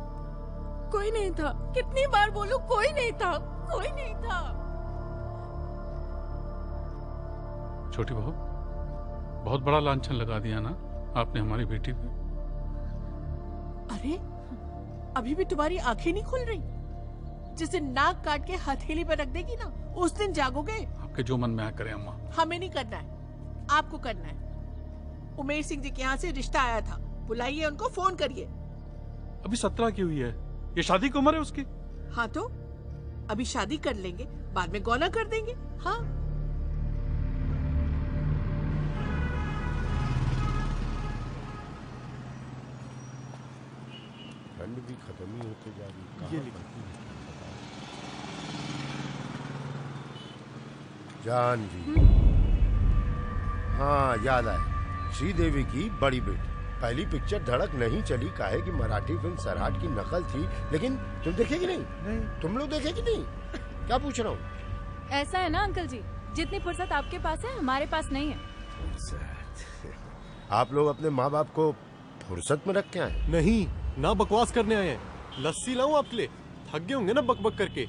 कोई नहीं था। कितनी बार बोलूं, कोई नहीं था, कोई नहीं था। छोटी बहू, बहुत बड़ा लांछन लगा दिया ना आपने हमारी बेटी पे। अरे अभी भी तुम्हारी आंखें नहीं खुल रही? जिसे नाक काट के हथेली पर रख देगी ना, उस दिन जागोगे। आपके जो मन में आ करें अम्मा। हमें नहीं करना है, आपको करना है। उमेश सिंह जी के यहाँ से रिश्ता आया था, बुलाइए उनको, फोन करिए। अभी 17 की हुई है, ये शादी की उम्र है उसकी। हाँ तो अभी शादी कर लेंगे, बाद में गौना कर देंगे। हाँ ठंड भी खत्म ही होते जा रही है। जानवी, हाँ याद आया, श्रीदेवी की बड़ी बेटी। पहली पिक्चर धड़क नहीं चली, काहे कि मराठी फिल्म सराहट की नकल थी, लेकिन तुम देखे कि नहीं? तुम लोग देखे कि नहीं? क्या पूछ रहा हूँ? ऐसा है ना अंकल जी, जितनी फुर्सत आपके पास है हमारे पास नहीं है। आप लोग अपने माँ बाप को फुर्सत में रख के आए? नहीं, ना बकवास करने आए हैं। लस्सी लाऊं आपके लिए? थक गए होंगे ना बकबक करके।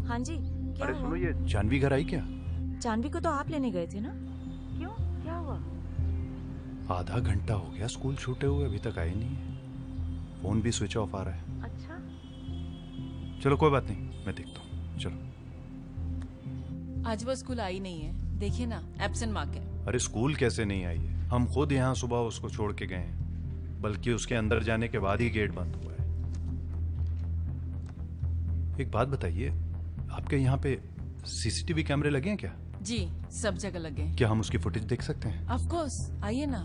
हाँ जी, क्या अरे हुआ? सुनो, ये जानवी घर आई क्या? जानवी को तो आप लेने गए थे ना? क्यों, क्या हुआ? आधा घंटा हो गया स्कूल छूटे हुए, अभी तक आई नहीं है। फोन भी स्विच ऑफ आ रहा है। अच्छा, चलो कोई बात नहीं, मैं देखता हूँ। चलो। आज वो स्कूल आई नहीं है, देखिए ना, एब्सेंट मार्क है। अरे स्कूल कैसे नहीं आई है? हम खुद यहाँ सुबह उसको छोड़ के गए हैं, बल्कि उसके अंदर जाने के बाद ही गेट बंद हुआ है। एक बात बताइए, आपके यहाँ पे सीसीटीवी कैमरे लगे हैं क्या? जी, सब जगह लगे। क्या हम उसकी फुटेज देख सकते हैं? ऑफ कोर्स, आइए ना।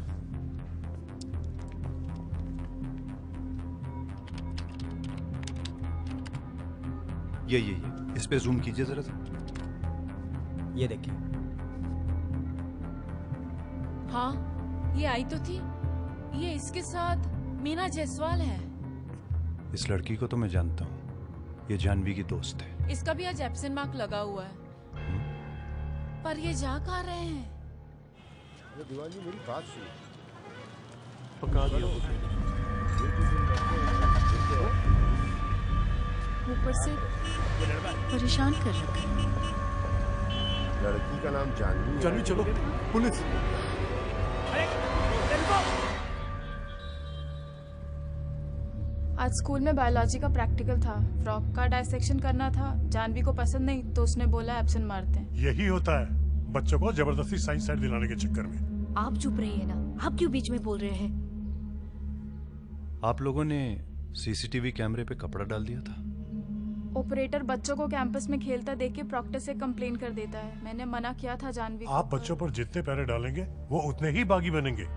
ये इस पे जूम कीजिए जरा सा। ये देखिए। हाँ, ये आई तो थी। ये इसके साथ मीना जायसवाल है। इस लड़की को तो मैं जानता हूँ, ये जानवी की दोस्त है। इसका भी आज एब्सेंट मार्क लगा हुआ है। पर ये जा कहाँ रहे हैं? दीवान जी मेरी बात सुनो। पका दिया ऊपर से परेशान कर रखा है। लड़की का नाम जानवी। जानवी, चलो पुलिस। आज स्कूल में बायोलॉजी का प्रैक्टिकल था, फ्रॉक का डायसेक्शन करना था। जानवी को पसंद नहीं तो उसने बोला एब्सेंट मारते हैं। यही होता है बच्चों को जबरदस्ती साइंस साइड दिलाने के चक्कर में। आप चुप रहिए ना, आप क्यों बीच में बोल रहे हैं? आप लोगों ने सीसीटीवी कैमरे पे कपड़ा डाल दिया था। ऑपरेटर बच्चों को कैंपस में खेलता देख के प्रॉक्टर से कंप्लेन कर देता है। मैंने मना किया था जानवी को। आप बच्चों पर जितने पैरे डालेंगे वो उतने ही बागी बनेंगे।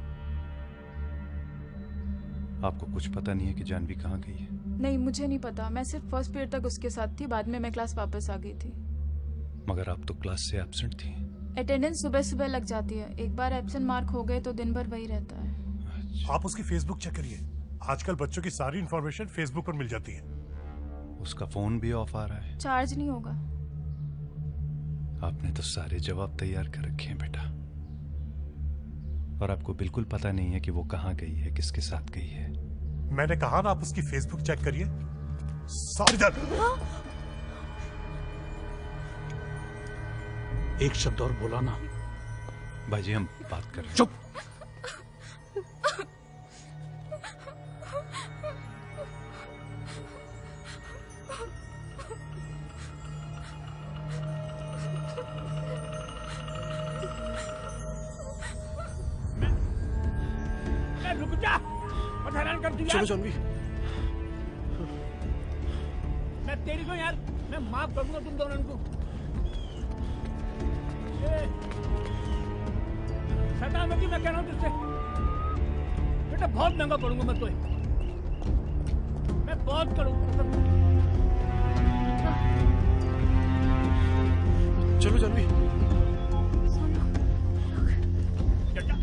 आपको कुछ पता नहीं है कि जानवी कहाँ गई है? नहीं, मुझे नहीं पता। मैं सिर्फ फर्स्ट पीरियड तक उसके साथ थी, बाद में मैं क्लास वापस आ गई थी। मगर आप तो क्लास से एब्सेंट थी। अटेंडेंस सुबह सुबह लग जाती है, एक बार एब्सेंट मार्क हो गए तो दिन भर वही रहता है। आप उसकी फेसबुक चेक करिए, आजकल बच्चों की सारी इंफॉर्मेशन फेसबुक पर मिल जाती है। उसका फोन भी ऑफ आ रहा है। चार्ज नहीं होगा। आपने तो सारे जवाब तैयार कर रखे हैं बेटा, और आपको बिल्कुल पता नहीं है कि वो कहाँ गई है, किसके साथ गई है। मैंने कहा ना आप उसकी फेसबुक चेक करिए। Sorry that. एक शब्द और बोला ना। भाईजी हम बात कर रहे हैं। चुप। रुक जा, मत हैरान कर तू यार। चलो जानवी। मैं तेरी को यार, मैं माफ करूंगा तुम दोनों को। शैतान होगी, मैं कह रहा हूँ तुझसे बेटा, बहुत महंगा पड़ूंगा मैं तो। मैं बहुत करूंगा। चलो जानवी।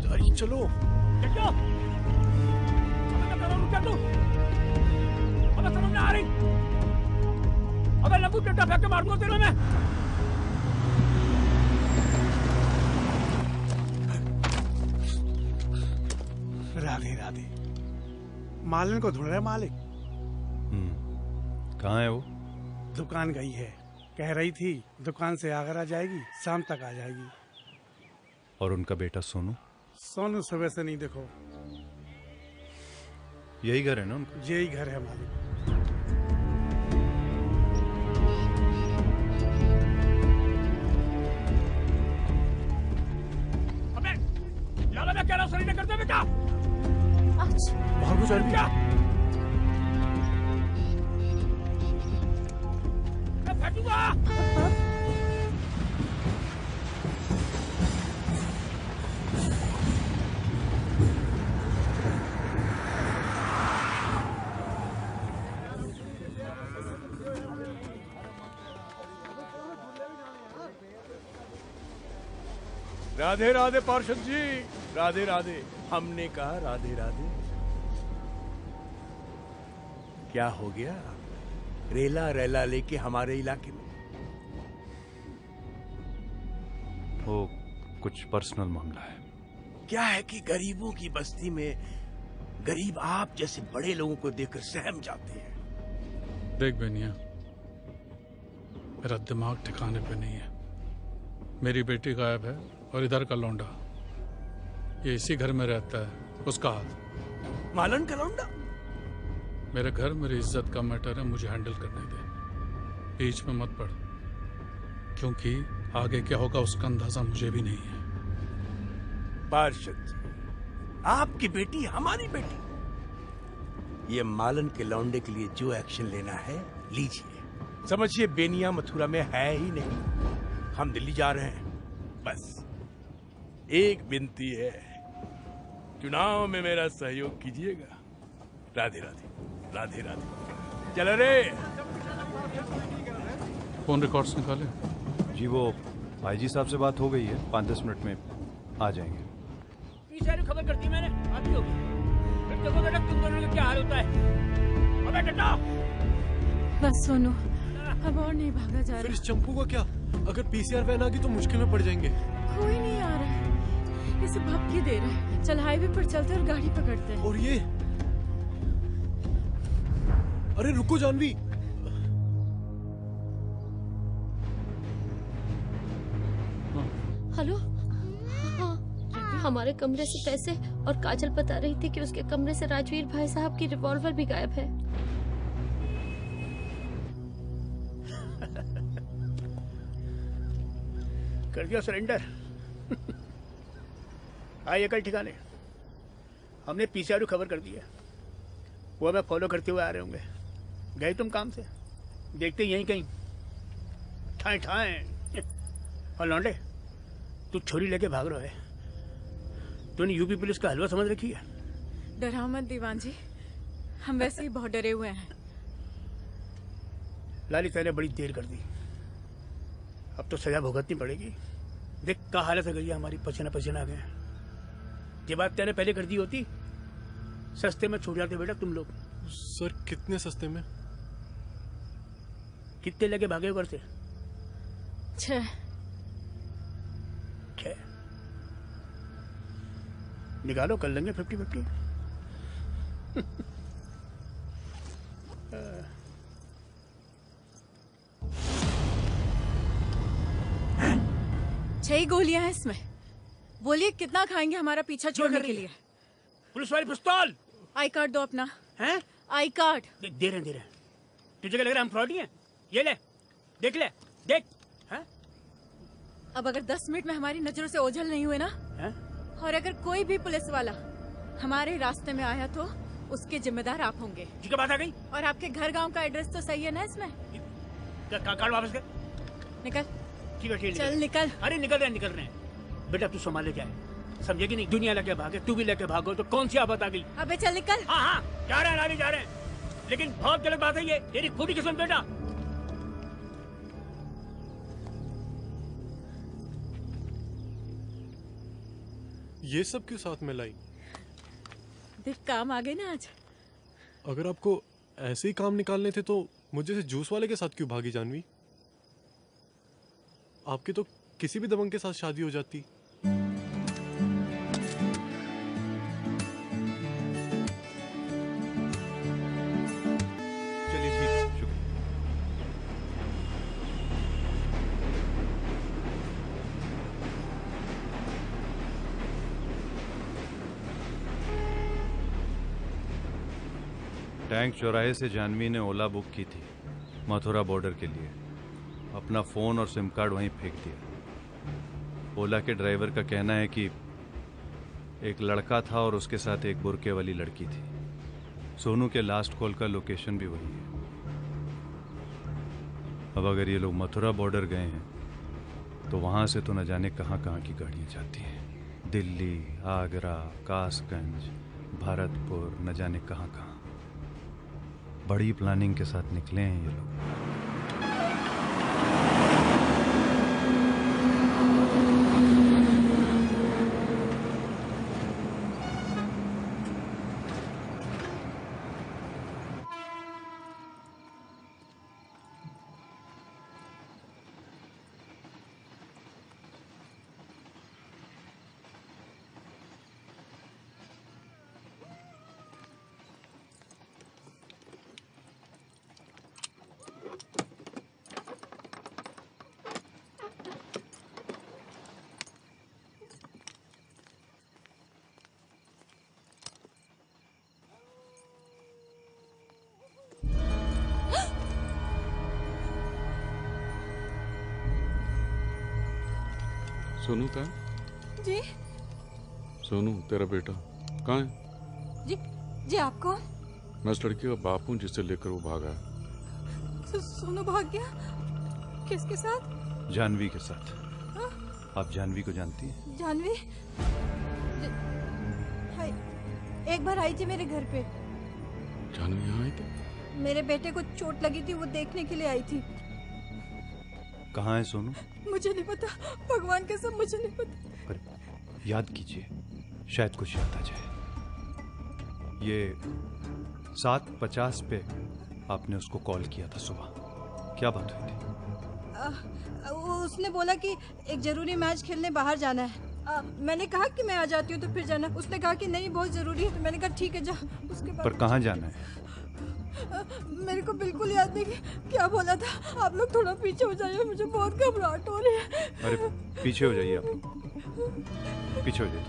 अरे चलो। क्या तू? अबे समझ में आ रही? अबे लंबू टट्टा फेंक के मार दूंगा तेरे में। राधे राधे। मालन को ढूंढ रहे मालिक। कहाँ है वो? दुकान गई है, कह रही थी दुकान से आगरा जाएगी, शाम तक आ जाएगी। और उनका बेटा सोनू? सोनू सुबह से नहीं देखो। यही घर है ना उनका? यही घर है मालिक। यार मैं कह रहा हूँ सही नहीं करते बेटा। बाहर गुजर गया। फटूंगा। राधे राधे पार्षद जी, राधे राधे। हमने कहा राधे राधे। क्या हो गया? रेला रेला लेके हमारे इलाके में? वो कुछ पर्सनल मामला है। क्या है कि गरीबों की बस्ती में गरीब आप जैसे बड़े लोगों को देखकर सहम जाते हैं। देख बेनिया, मेरा दिमाग ठिकाने पे नहीं है। मेरी बेटी गायब है और इधर का लौंडा ये इसी घर में रहता है, उसका हाथ। मालन का लौंडा? मेरे घर मेरी इज्जत का मैटर है, मुझे हैंडल करने दे, बीच में मत पड़, क्योंकि आगे क्या होगा उसका अंदाजा मुझे भी नहीं है। पार्षद जी, आपकी बेटी हमारी बेटी। ये मालन के लौंडे के लिए जो एक्शन लेना है लीजिए। समझिए बेनिया मथुरा में है ही नहीं। हम दिल्ली जा रहे हैं। बस एक विनती है, चुनाव में मेरा सहयोग कीजिएगा। राधे राधे, राधे राधे। चलो रे। फोन रिकॉर्ड्स निकाले? जी वो आईजी साहब से बात हो गई है, 5-10 मिनट में आ जाएंगे। पीछे खबर करती मैंने, आती होगी। फिर देखो बेटा तुम दोनों का क्या हाल होता है। अबे टट्टा। बस सोनू, अब और नहीं भागा जा रहा। फिर इस चंपू को क्या? अगर पीसीआर वैन आ गई तो मुश्किल में पड़ जाएंगे। कोई नहीं आ रहा है, इसे भपकी दे रहा है। चल हाईवे पर चलते और गाड़ी पकड़ते हैं। और ये, अरे रुको जानवी। हेलो। हाँ, हमारे कमरे से पैसे और काजल बता रही थी कि उसके कमरे से राजवीर भाई साहब की रिवॉल्वर भी गायब है। कर दिया सरेंडर। आइए कल ठिकाने। हमने पीसीआर खबर कर दी है, वो हमें फॉलो करते हुए आ रहे होंगे। गए तुम काम से, देखते यहीं कहीं ठाए ठाए। और लौंडे, तू छोरी लेके भाग रहा है। तूने यूपी पुलिस का हलवा समझ रखी है। डराओ मत दीवान जी, हम वैसे ही बहुत डरे हुए हैं। लाली तेने बड़ी देर कर दी, अब तो सजा भुगतनी पड़ेगी। देख क्या हालत हो गई, हमारी पसीना पसीना आ गए। ये बात तेने पहले कर दी होती, सस्ते में छूट जाते बेटा तुम लोग। सर कितने सस्ते में? कितने लगे भागे घर से? 6। निकालो, कर लेंगे 50-50। छह गोलियां हैं इसमें। बोलिए कितना खाएंगे हमारा पीछा छोड़ने के लिए? पुलिस वाली पिस्तौल। आई कार्ड दो अपना। हैं? I card. दे रहे हैं। तुझे क्या लग रहा है हम फ्रॉडी हैं? ये ले, देख ले, देख। हैं? अब अगर 10 मिनट में हमारी नजरों से ओझल नहीं हुए ना, हैं? और अगर कोई भी पुलिस वाला हमारे रास्ते में आया तो उसके जिम्मेदार आप होंगे। जी क्या बात आ गई? और आपके घर गांव का एड्रेस तो सही है ना इसमें? कार्ड वापस कर। निकल। ठीक है, चल निकल। अरे निकल रहे हैं। बेटा तू संभाले क्या है, समझेगी नहीं? दुनिया लेके भागे, तू भी लेके भागो तो कौन सी आफत आ गई? अबे चल निकल। हाँ जा रहे हैं, जा रहे हैं, लेकिन बहुत गलत बात है ये। तेरी खूबी किस्म बेटा। ये सब क्यों साथ में लाई? देख काम आ गए ना आज। अगर आपको ऐसे ही काम निकालने थे तो मुझे से जूस वाले के साथ क्यों भागी जानवी? आपकी तो किसी भी दबंग के साथ शादी हो जाती। टैंक चौराहे से जानवी ने ओला बुक की थी मथुरा बॉर्डर के लिए। अपना फ़ोन और सिम कार्ड वहीं फेंक दिया। ओला के ड्राइवर का कहना है कि एक लड़का था और उसके साथ एक बुर्के वाली लड़की थी। सोनू के लास्ट कॉल का लोकेशन भी वही है। अब अगर ये लोग मथुरा बॉर्डर गए हैं तो वहाँ से तो न जाने कहाँ कहाँ की गाड़ियाँ जाती हैं। दिल्ली, आगरा, कासगंज, भरतपुर, न जाने कहाँ कहाँ। बड़ी प्लानिंग के साथ निकले हैं ये लोग। सोनू कहाँ? जी सोनू तेरा बेटा कहाँ है? जी जी आप कौन? मैं उस लड़की का बाप हूँ जिसे लेकर वो भागा है। सोनू भाग गया? किसके साथ? जानवी के साथ। आप जानवी को जानती हैं? जानवी हाय, एक बार आई थी मेरे घर पे। जानवी यहाँ आई थी? मेरे बेटे को चोट लगी थी, वो देखने के लिए आई थी। कहाँ है सोनू? मुझे नहीं पता, भगवान के सब मुझे नहीं पता। पर याद कीजिए, शायद कुछ याद आ जाए। ये 7:50 पे आपने उसको कॉल किया था सुबह। क्या बात हुई थी? उसने बोला कि एक जरूरी मैच खेलने बाहर जाना है। मैंने कहा कि मैं आ जाती हूँ तो फिर जाना। उसने कहा कि नहीं बहुत जरूरी है, तो मैंने कहा ठीक है जा। उसके बाद पर कहाँ जाना है? मेरे को बिल्कुल याद नहीं क्या बोला था। आप लोग थोड़ा पीछे हो जाइए, मुझे बहुत घबराहट हो रही है। अरे पीछे हो जाइए आप, पीछे हो जाइए।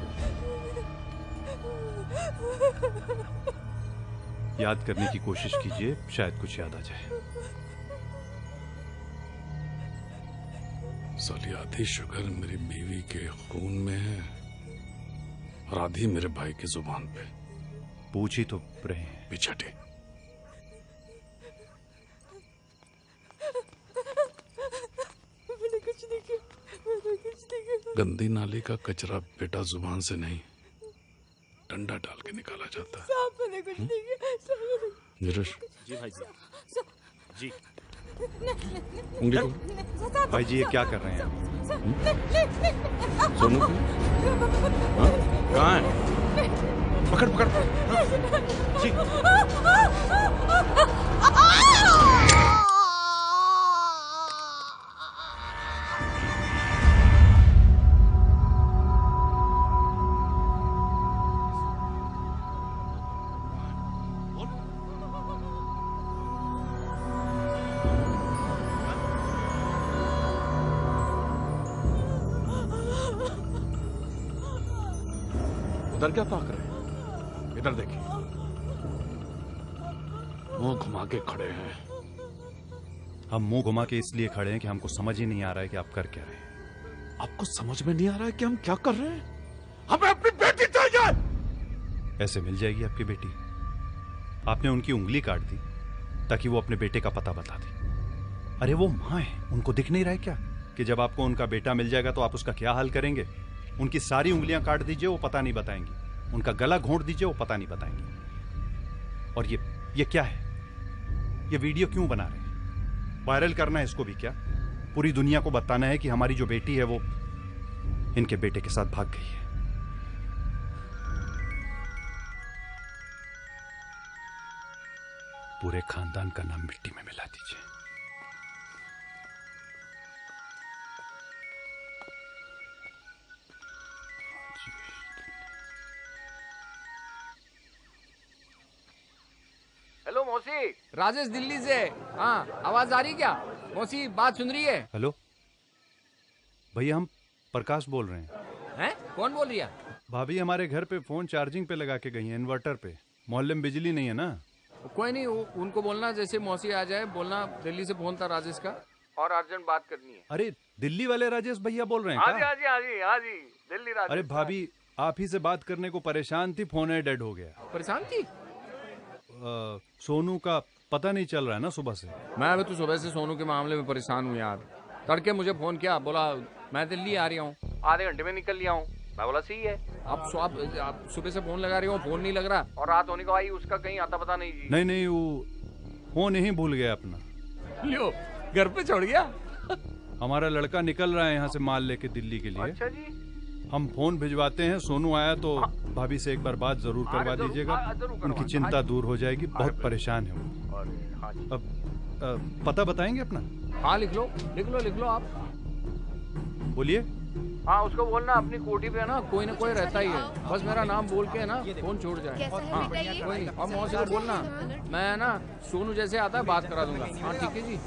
याद करने की कोशिश कीजिए, शायद कुछ याद आ जाए। साली आधी शुगर मेरी बीवी के खून में है और आधी मेरे भाई की जुबान पे। पूछ ही तो रहे हैं। पीछे हटे। मैंने कुछ नहीं किया, मैंने कुछ नहीं किया। गंदी नाली का कचरा बेटा जुबान से नहीं, डंडा डाल के निकाला जाता है। साहब मैंने कुछ नहीं किया। नीरज। जी भाई जी। जी उंगली को। भाई जी ये क्या कर रहे हैं? सोनू कहाँ है? पकड़ पकड़ जी। उधर क्या ताक रहे हैं? इधर देखिए, मुंह घुमा के खड़े हैं। हम मुंह घुमा के इसलिए खड़े हैं कि हमको समझ ही नहीं आ रहा है कि आप कर क्या रहे हैं। आपको समझ में नहीं आ रहा है कि हम क्या कर रहे हैं? हमें अपनी बेटी चाहिए। ऐसे मिल जाएगी आपकी बेटी? आपने उनकी उंगली काट दी ताकि वो अपने बेटे का पता बता दे। अरे वो माँ है, उनको दिख नहीं रहा है क्या कि जब आपको उनका बेटा मिल जाएगा तो आप उसका क्या हाल करेंगे? उनकी सारी उंगलियां काट दीजिए, वो पता नहीं बताएंगी। उनका गला घोंट दीजिए, वो पता नहीं बताएंगी। और ये क्या है? ये वीडियो क्यों बना रहे हैं? वायरल करना है इसको भी क्या? पूरी दुनिया को बताना है कि हमारी जो बेटी है वो इनके बेटे के साथ भाग गई है। पूरे खानदान का नाम मिट्टी में मिला दीजिए। हेलो मौसी, राजेश दिल्ली से। हाँ आवाज आ रही क्या? मौसी बात सुन रही है? हेलो भैया, हम प्रकाश बोल रहे हैं। हैं? कौन बोल रही है? भाभी हमारे घर पे फोन चार्जिंग पे लगा के गई हैं, इन्वर्टर पे। मोहल्ले में बिजली नहीं है ना, कोई नहीं, उनको बोलना जैसे मौसी आ जाए, बोलना दिल्ली से फोन था राजेश का और अर्जेंट बात करनी है। अरे दिल्ली वाले राजेश भैया बोल रहे हैं हाँ क्या? जी, दिल्ली राजेश। अरे भाभी आप ही से बात करने को परेशान थी, फोन है डेड हो गया। परेशान थी? सोनू का पता नहीं चल रहा है ना सुबह से। मैं अभी तो सुबह से सोनू के मामले में परेशान हूँ यार। तड़के मुझे फोन किया, बोला मैं दिल्ली आ रहा हूँ, आधे घंटे में निकल लिया हूँ। मैं बोला सही है। आप सुबह से फोन लगा रही हो, फोन नहीं लग रहा, और रात होने को आई उसका कहीं आता पता नहीं जी। नहीं वो फोन ही भूल गया अपना। लो घर पे छोड़ गया। हमारा लड़का निकल रहा है यहाँ से माल लेके दिल्ली के लिए। अच्छा जी। हम फोन भिजवाते हैं, सोनू आया तो भाभी से एक बार बात जरूर करवा दीजिएगा, उनकी चिंता दूर हो जाएगी, बहुत परेशान है वो। अब पता बताएंगे अपना? हाँ लिख लो आप। बोलिए। हाँ उसको बोलना अपनी कोठी पे है ना कोई रहता ही है, बस मेरा नाम बोल के है ना फोन छोड़ जाए। हाँ कोई, और मौसी को बोलना मैं है ना सोनू जैसे आता है बात करा दूंगा। हाँ ठीक है जी।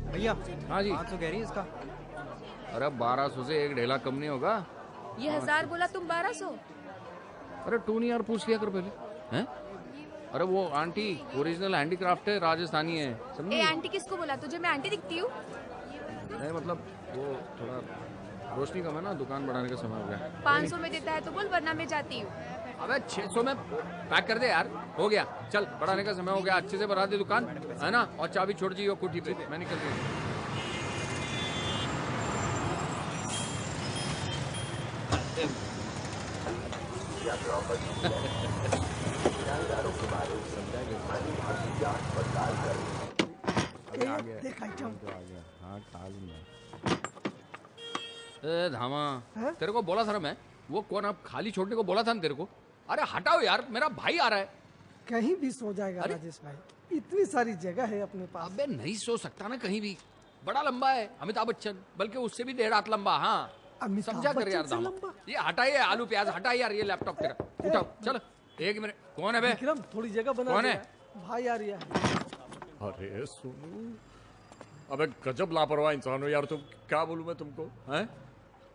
भैया हाँ जी। 500 कह रही है इसका। अरे 1200 से एक ढेला कम नहीं होगा। ये 1000 बोला, तुम 1200। अरे तू नहीं यार, पूछ लिया कर पहले हैं। अरे वो आंटी ओरिजिनल हैंडीक्राफ्ट है, राजस्थानी है, समझी? ए आंटी किसको बोला तुझे? मैं आंटी दिखती हूँ? नहीं मतलब वो थोड़ा रोशनी कम है ना, दुकान बढ़ाने का समय हो गया। 500 में देता है तो बोल, वरना मैं जाती हूँ। अबे 600 में पैक कर दे यार, हो गया। चल बढ़ाने का समय हो गया, अच्छे से बढ़ा दे दुकान है ना, और चाबी छोड़ दी कोठी पे, मैं निकल रही हूँ। धामा तेरे को बोला था मैं, वो कौन आप खाली छोड़ने को बोला था ना तेरे को। अरे हटाओ यार, मेरा भाई आ रहा है। कहीं भी सो जाएगा राजेश भाई, इतनी सारी जगह है अपने पास। अबे नहीं सो सकता ना कहीं भी, बड़ा लंबा है अमिताभ बच्चन, बल्कि उससे भी 1.5 हाथ लंबा। हाँ समझा कर यार दामा। ये हटाइए आलू प्याज, हटाइए यार ये लैपटॉप तेरा, उठाओ चलो। 1 मिनट, कौन है बे? विक्रम थोड़ी जगह बना। कौन है भाई? आ रही है। अरे सोनू, अबे गजब लापरवाह इंसान हो यार तुम, क्या बोलूं मैं तुमको हैं?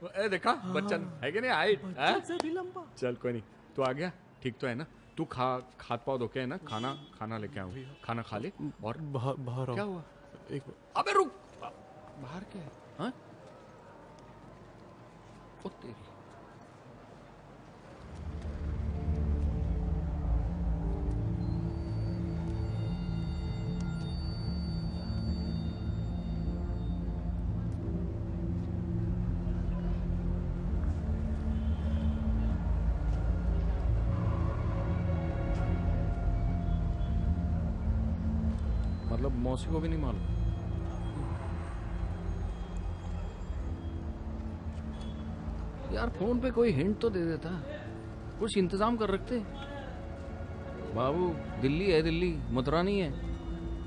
ए देखा बच्चन है कि नहीं, हाइट से भी लंबा। चल कोई नहीं, तू आ गया ठीक तो है ना। तू खाद पाव धो के है ना, खाना लेके आऊँ, खाना खा ले। और बाहर क्या हुआ? एक अबे रुक, बाहर क्या है? हाँ ओ तेरी, मतलब मौसी को भी नहीं मालूम? यार फोन पे कोई हिंट तो दे देता, कुछ इंतजाम कर रखते। बाबू दिल्ली है, दिल्ली मथुरा नहीं है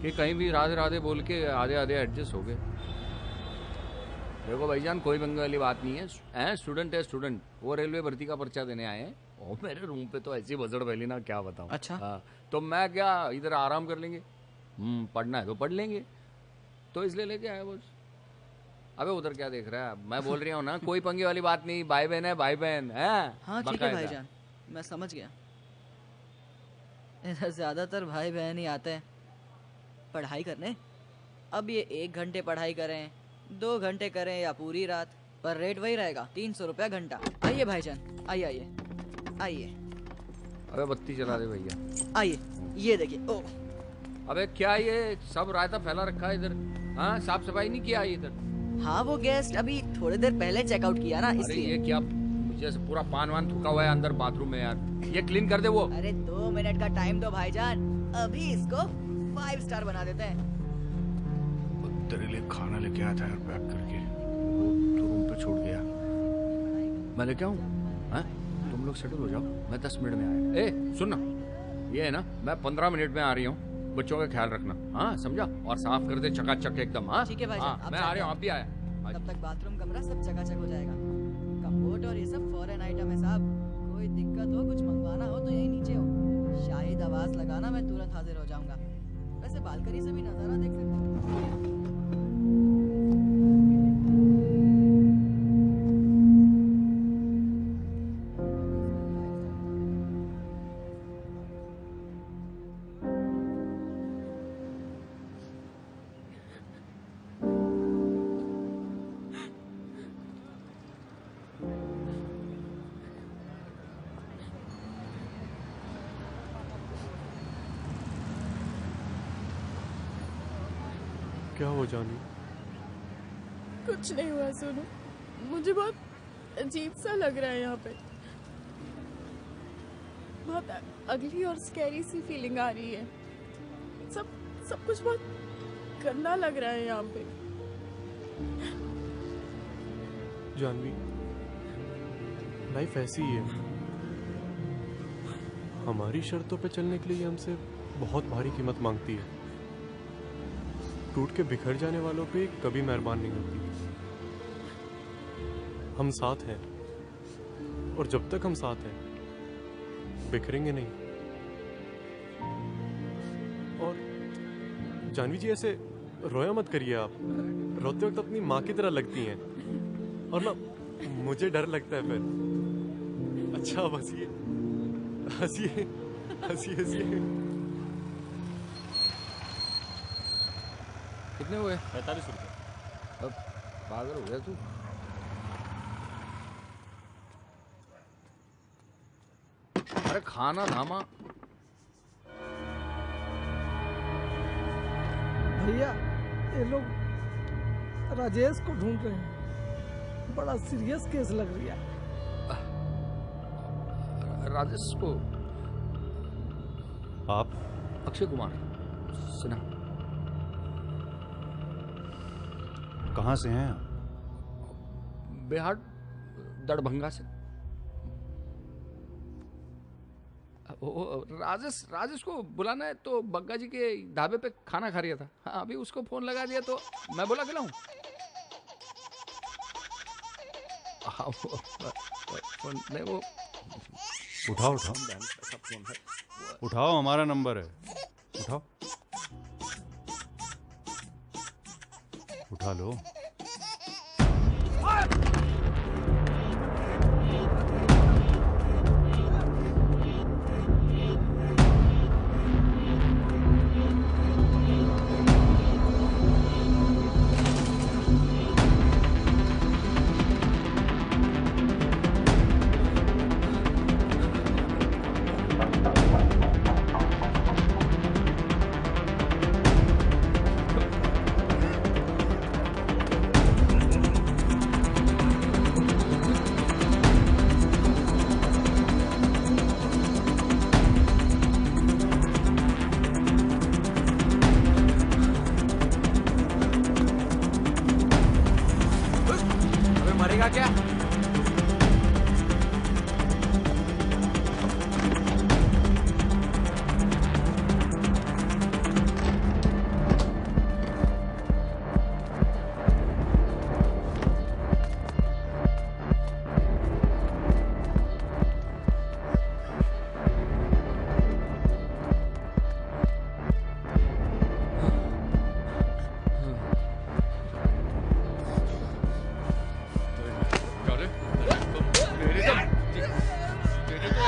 कि कहीं भी राधे राधे बोल के आधे आधे एडजस्ट हो गए। देखो भाईजान कोई पंगे वाली बात नहीं है, स्टूडेंट है स्टूडेंट, वो रेलवे भर्ती का पर्चा देने आए हैं। और मेरे रूम पे तो ऐसी बजड़ फैली ना क्या बताऊं। अच्छा हाँ, तो मैं क्या इधर आराम कर लेंगे, पढ़ना है तो पढ़ लेंगे, तो इसलिए लेके आया बस। अबे उधर क्या देख रहा है, मैं बोल रही हूँ ना कोई पंगे वाली बात नहीं, भाई बहन है भाई बहन है। हाँ ठीक है भाईजान, मैं समझ गया। इधर ज्यादातर भाई बहन ही आते हैं पढ़ाई करने। अब ये 1 घंटे पढ़ाई करें, 2 घंटे करें या पूरी रात, पर रेट वही रहेगा, 300 रुपया घंटा। आइए भाईजान, आइए आइए आइए। अबे बत्ती चला दे भैया। आइए ये देखिए। ओ अबे क्या ये सब रायता फैला रखा है इधर? हाँ साफ सफाई नहीं किया इधर? हाँ वो गेस्ट अभी थोड़ी देर पहले चेकआउट किया ना, इसलिए। ये क्या जैसे पूरा पान वान थूका हुआ है अंदर बाथरूम में यार, ये क्लीन कर दे वो। अरे 2 मिनट का टाइम दो भाईजान, अभी इसको 5 स्टार बना देते हैं। तेरे लिए खाना लेके आया था यार पैक करके, तो रूम पे छोड़ गया। मैं लेके आऊँ? तुम लोग सेटल हो जाओ, मैं 10 मिनट में आया। ए सुन ना, ये है ना मैं 15 मिनट में आ रही हूँ, बच्चों का ख्याल रखना। हाँ समझा? और साफ कर दे चकाचक एकदम। हाँ ठीक है भाईजान, मैं आ रहा हूँ, आप भी आया। तब तक बाथरूम कमरा सब चकाचक हो जाएगा। कम्फर्ट और ये सब फॉरेन आइटम है साहब, कोई दिक्कत हो कुछ मंगवाना हो तो यही नीचे हो, शाहिद आवाज लगाना, मैं तुरंत हाजिर हो जाऊंगा। वैसे बालकनी से भी नजारा देख सकते हो। क्या हो जानवी? कुछ नहीं हुआ सोनू, मुझे बहुत अजीब सा लग रहा है यहाँ पे। बहुत अगली और स्कैरी सी फीलिंग आ रही है। सब कुछ बहुत गंदा लग रहा है यहाँ पे। जानवी, लाइफ ऐसी ही है। हमारी शर्तों पे चलने के लिए ये हमसे बहुत भारी कीमत मांगती है। टूट के बिखर जाने वालों पे कभी मेहरबान नहीं होती। हम साथ हैं और जब तक हम साथ हैं बिखरेंगे नहीं। और जानवी जी, ऐसे रोया मत करिए आप। रोते वक्त अपनी माँ की तरह लगती हैं और ना मुझे डर लगता है फिर। अच्छा अब हंसिए हंसिए हंसिए हंसिए। कितने हुए? 45 रुपये। अब पागल हो गया तू। अरे खाना धामा। भैया ये लोग राजेश को ढूंढ रहे हैं। बड़ा सीरियस केस लग रहा है। राजेश को? आप? अक्षय कुमार सिन्हा। कहाँ से हैं आप? बिहार दरभंगा से। राजेश को बुलाना है तो बग्गा जी के ढाबे पे खाना खा रहा था। हाँ, अभी उसको फोन लगा दिया तो मैं बोला खिलाऊं। नहीं वो उठाओ उठाओ, हमारा नंबर है। उठाओ, उठा लो। मरेगा क्या?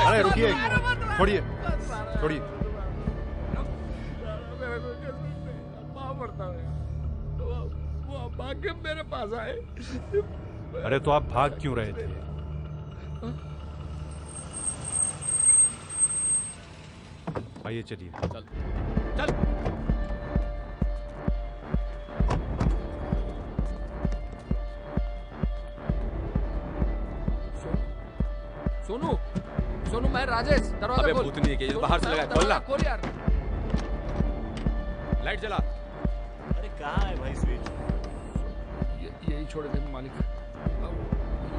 अरे रुकिए, छोड़िए छोड़िए। वो भाग के मेरे पास आए। अरे तो आप भाग क्यों रहे थे? आइए चलिए। चल चल। सोनू सोनू, मैं राजेश। दरवाजा अबे खोल। भूतनी है, बाहर से लगा है, खोलना। खोल यार। लाइट जला। अरे कहाँ है भाई स्विच? यही छोड़े थे मालिक।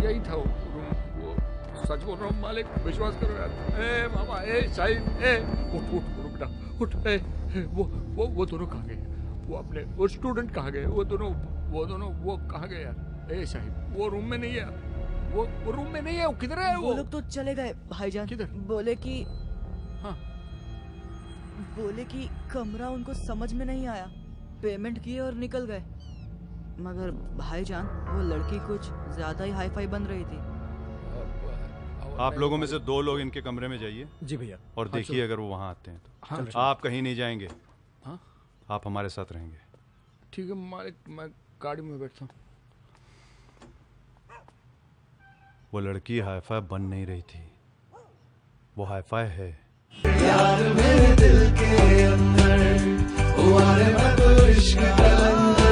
यही था वो रूम। वो सच बोल रहा हूँ मालिक, विश्वास करो यार। ए मामा, ए शाहिद, ए उठ उठ रुक ना, उठ। ए वो दोनों कहाँ गए? वो अपने वो स्टूडेंट कहाँ गए? वो दोनों वो कहाँ गए यार? ए शाहिद, वो रूम में नहीं है। वो रूम में नहीं है। वो किधर है? वो लोग तो चले गए भाईजान। किधर? बोले कि हाँ, बोले कि कमरा उनको समझ में नहीं आया, पेमेंट किए और निकल गए। मगर भाईजान, वो लड़की कुछ ज्यादा ही हाई फाई बन रही थी। आप लोगों में से 2 लोग इनके कमरे में जाइए। जी भैया। और देखिए अगर वो वहाँ आते हैं तो। हाँ, आप कहीं नहीं जाएंगे। हाँ? आप हमारे साथ रहेंगे। ठीक है मालिक, मैं गाड़ी में बैठता हूँ। वो लड़की हाईफाई बन नहीं रही थी, वो हाईफाई है। यार मेरे दिल के अंदर, वो मैं तो इश्क कलंदर।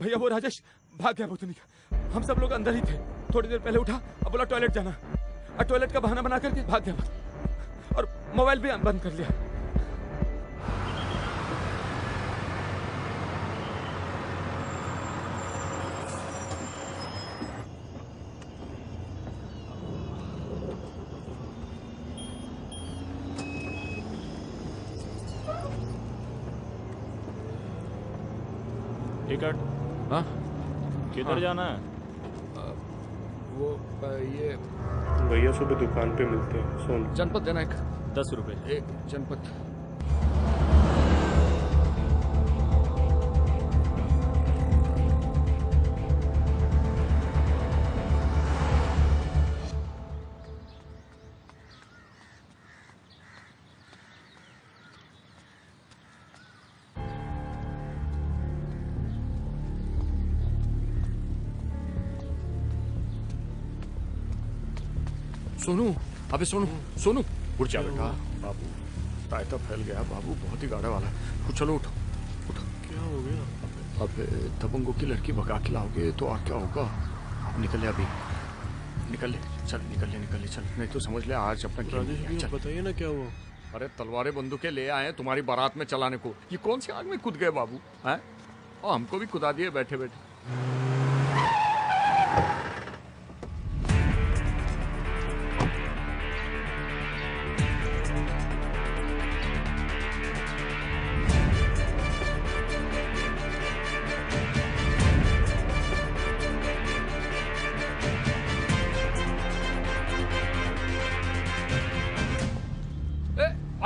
भैया वो राजेश भाग गया भूतनी का। हम सब लोग अंदर ही थे। थोड़ी देर पहले उठा, अब बोला टॉयलेट जाना, और टॉयलेट का बहाना बना करके भाग गया और मोबाइल भी बंद कर लिया। टिकट? हाँ? किधर जाना है? वो ये भैया सुबह दुकान पे मिलते हैं। सोन जनपद देना एक 10 रुपए। एक जनपद। सोनू, अबे सोनू, सोनू उठ जा बेटा। बाबू रायता फैल गया बाबू, बहुत ही गाढ़ा वाला है। चलो उठो उठो। क्या हो गया? अब दबंगों की लड़की भगा के लाओगे तो और क्या होगा? निकल ले अभी, निकल ले, चल निकल ले, निकल ले, चल, नहीं तो समझ ले आज अपना गेम। बताइए ना क्या हुआ? अरे तलवारें बंदूकें ले आए तुम्हारी बारात में चलाने को। ये कौन सी आग में कूद गए बाबू हैं? और हमको भी कुदा दिए बैठे बैठे।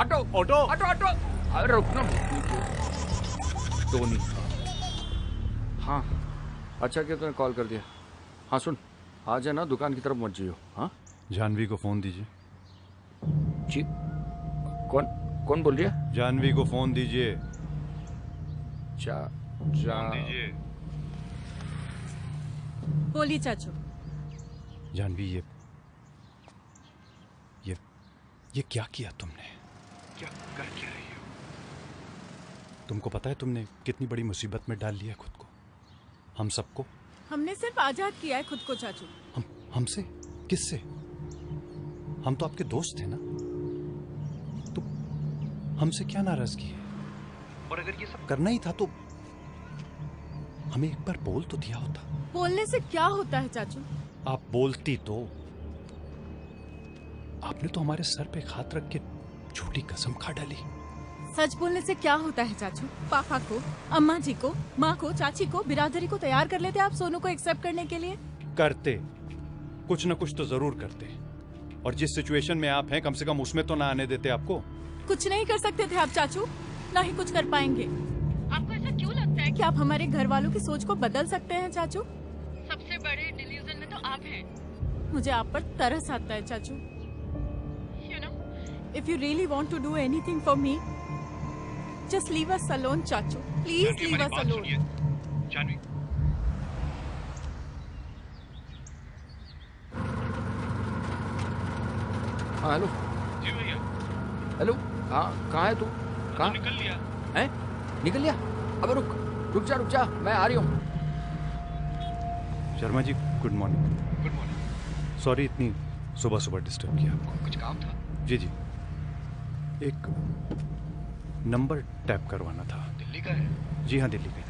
ऑटो ऑटो ऑटो ऑटो, अरे रुकना टोनी। हाँ अच्छा कि तूने कॉल कर दिया। हाँ सुन, आज है ना दुकान की तरफ मत जाइयो। हाँ जानवी को फोन दीजिए। जी कौन कौन बोल रही है? जानवी को फोन दीजिए। दीजिए। बोलिए चाचू। जानवी ये क्या किया तुमने? क्या कर क्या रही हो? तुमको पता है तुमने कितनी बड़ी मुसीबत में डाल लिया खुद को, हम सबको। हमने सिर्फ आजाद किया है खुद को चाचू। हमसे? किससे? हम तो आपके दोस्त थे ना, तो हमसे क्या नाराजगी है? और अगर ये सब करना ही था तो हमें एक बार बोल तो दिया होता। बोलने से क्या होता है चाचू? आप बोलती तो। आपने तो हमारे सर पे हाथ रख के झूठी कसम खा डाली। सच बोलने से क्या होता है चाचू? पापा को, अम्मा जी को, माँ को, चाची को, बिरादरी को तैयार कर लेते आप सोनू को एक्सेप्ट करने के लिए। करते, कुछ न कुछ तो जरूर करते। और जिस सिचुएशन में आप हैं कम से कम उसमें तो ना आने देते आपको। कुछ नहीं कर सकते थे आप चाचू, ना ही कुछ कर पाएंगे। आपको ऐसा क्यों लगता है कि आप हमारे घर वालों की सोच को बदल सकते हैं चाचू? सबसे बड़े डिल्यूजन में तो आप हैं। मुझे आप पर तरस आता है चाचू। If you really want to do anything for me, just leave us alone, चाचू. Please leave us alone. Janvi, हाँ हेलो। जी भैया। हेलो, कहाँ है तू? कहाँ? निकल लिया। हैं? निकल लिया? अब रुक जा, मैं आ रही हूँ। Sharma ji good morning. Good morning. Sorry इतनी सुबह सुबह डिस्टर्ब किया आपको। कुछ काम था? जी एक नंबर टैप करवाना था। दिल्ली का है? जी हाँ दिल्ली का है।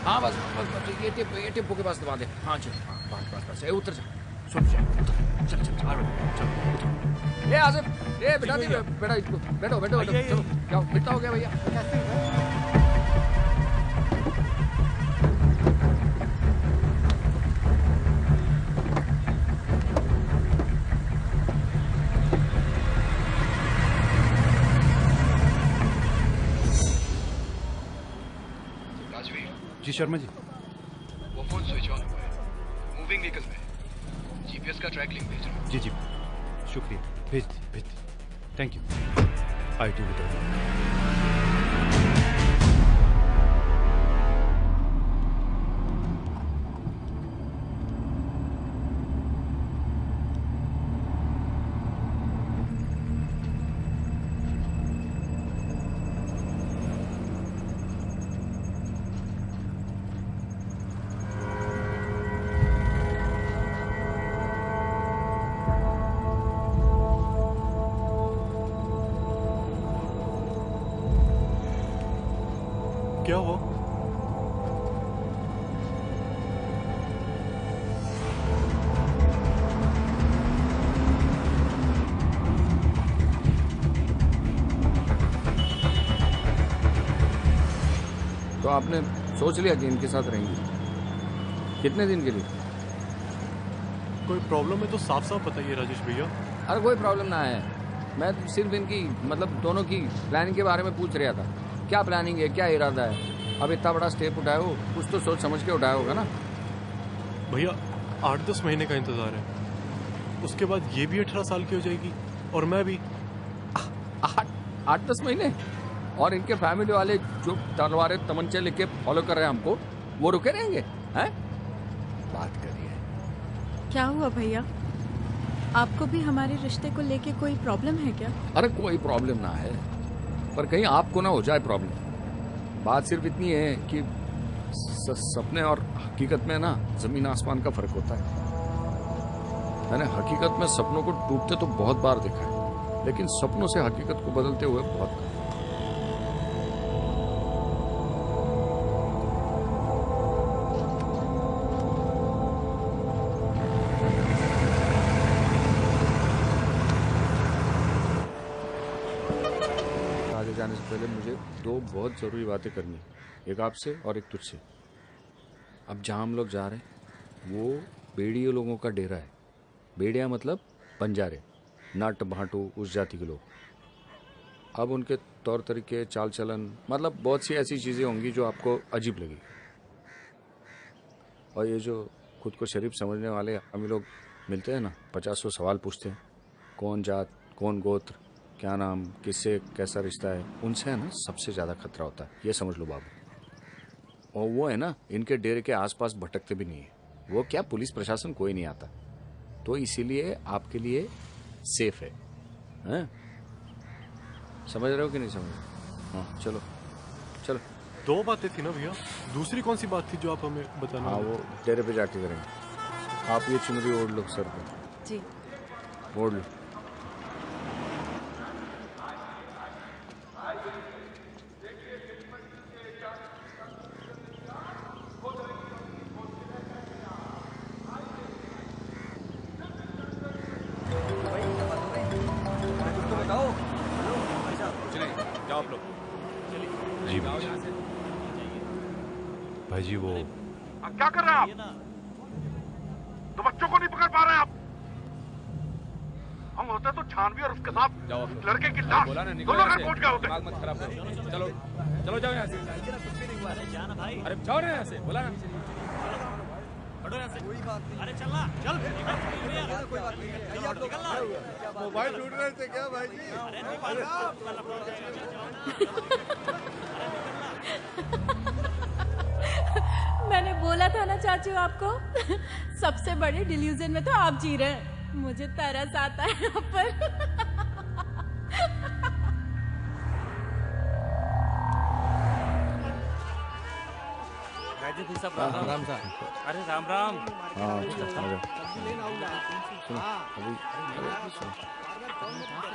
हाँ बस ये टेम्पो के पास दबा दे। हाँ चल, बस उतर जा। सुन जा, चल चल। ये आसिफ, ये बिठा दी बेटा इसको। बैठो चलो। क्या कितना हो गया भैया? जी शर्मा जी। वो फोन स्विच ऑन हुआ है, मूविंग व्हीकल में। जीपीएस का ट्रैक लिंक भेज रहा हूँ। जी शुक्रिया, भेज दी। Thank you. I do with. आपने सोच लिया कि इनके साथ रहेंगी? कितने दिन के लिए? कोई प्रॉब्लम है तो साफ साफ बताइए राजेश भैया। अरे कोई प्रॉब्लम ना है, मैं सिर्फ इनकी मतलब दोनों की प्लानिंग के बारे में पूछ रहा था। क्या प्लानिंग है, क्या इरादा है? अब इतना बड़ा स्टेप उठाए हो, कुछ तो सोच समझ के उठाया होगा ना। भैया 8-10 महीने का इंतजार है, उसके बाद ये भी 18 साल की हो जाएगी और मैं भी। 8-10 महीने? और इनके फैमिली वाले जो तलवारें तमंचे लेके फॉलो कर रहे हैं हमको, वो रुके रहेंगे? हैं? बात करिए। क्या हुआ भैया, आपको भी हमारे रिश्ते को लेके कोई प्रॉब्लम है क्या? अरे कोई प्रॉब्लम ना है, पर कहीं आपको ना हो जाए प्रॉब्लम। बात सिर्फ इतनी है कि सपने और हकीकत में ना जमीन आसमान का फर्क होता है। मैंने हकीकत में सपनों को टूटते तो बहुत बार देखा है, लेकिन सपनों से हकीकत को बदलते हुए बहुत कम। आगे जाने से पहले मुझे दो बहुत जरूरी बातें करनी है, एक आपसे और एक तुझसे। अब जहाँ हम लोग जा रहे हैं वो बेड़ियों लोगों का डेरा है। बेड़िया मतलब बंजारे, नट भाटू, उस जाति के लोग। अब उनके तौर तरीके, चाल चलन, मतलब बहुत सी ऐसी चीज़ें होंगी जो आपको अजीब लगेगी। और ये जो खुद को शरीफ समझने वाले हम लोग मिलते हैं ना, 50 सवाल पूछते हैं, कौन जात, कौन गोत्र, क्या नाम, किससे कैसा रिश्ता है, उनसे है ना सबसे ज़्यादा खतरा होता है, ये समझ लो बाबू। और वो है ना इनके डेरे के आसपास भटकते भी नहीं है। वो क्या, पुलिस प्रशासन कोई नहीं आता, तो इसीलिए आपके लिए सेफ है, हैं? समझ रहे हो कि नहीं समझ रहे? हाँ चलो चलो। 2 बातें थी ना भैया, दूसरी कौन सी बात थी जो आप हमें बताना? हाँ वो डेरे पे जाके करेंगे। आप ये चुनरी ओढ़ लो सर पे। जी ओढ़ लो। जाओ आप लोग। जी भाई। भाई जी वो क्या कर रहे हैं आप? तो बच्चों को नहीं पकड़ पा रहे हैं आप? हम होते तो छानवी और उसके साथ लड़के की लाश दोनों का कोट गए होते। मत खराब करो। चलो चलो जाओ यहाँ से। अरे जाओ ना यहाँ से, बोला ना। अरे चलना, चल। कोई बात नहीं। मोबाइल ढूंढ रहे थे क्या भाई जी? मैंने बोला था ना चाचू आपको, सबसे बड़े डिल्यूजन में तो आप जी रहे हैं। मुझे तरस आता है यहाँ पर। राम राम साहब। अरे राम राम। हाँ सुनो अभी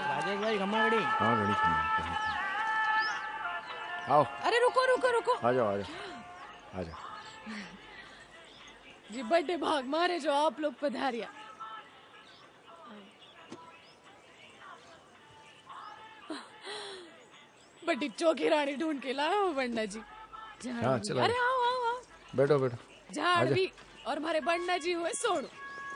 राजेश भाई खम्मा गड़ी। हाँ गड़ी खम्मा। आओ। अरे रुको रुको रुको। आ जाओ आ जाओ आ जाओ। जी बर्थडे भाग मारे जो आप लोग पधारिया। बड़ी चौकी रानी ढूंढ के लाया हो बन्ना जी। हाँ चलो। अरे आओ आओ आओ। बैठो बैठो। झाड़ भी और हमारे बन्ना जी हुए सोनू।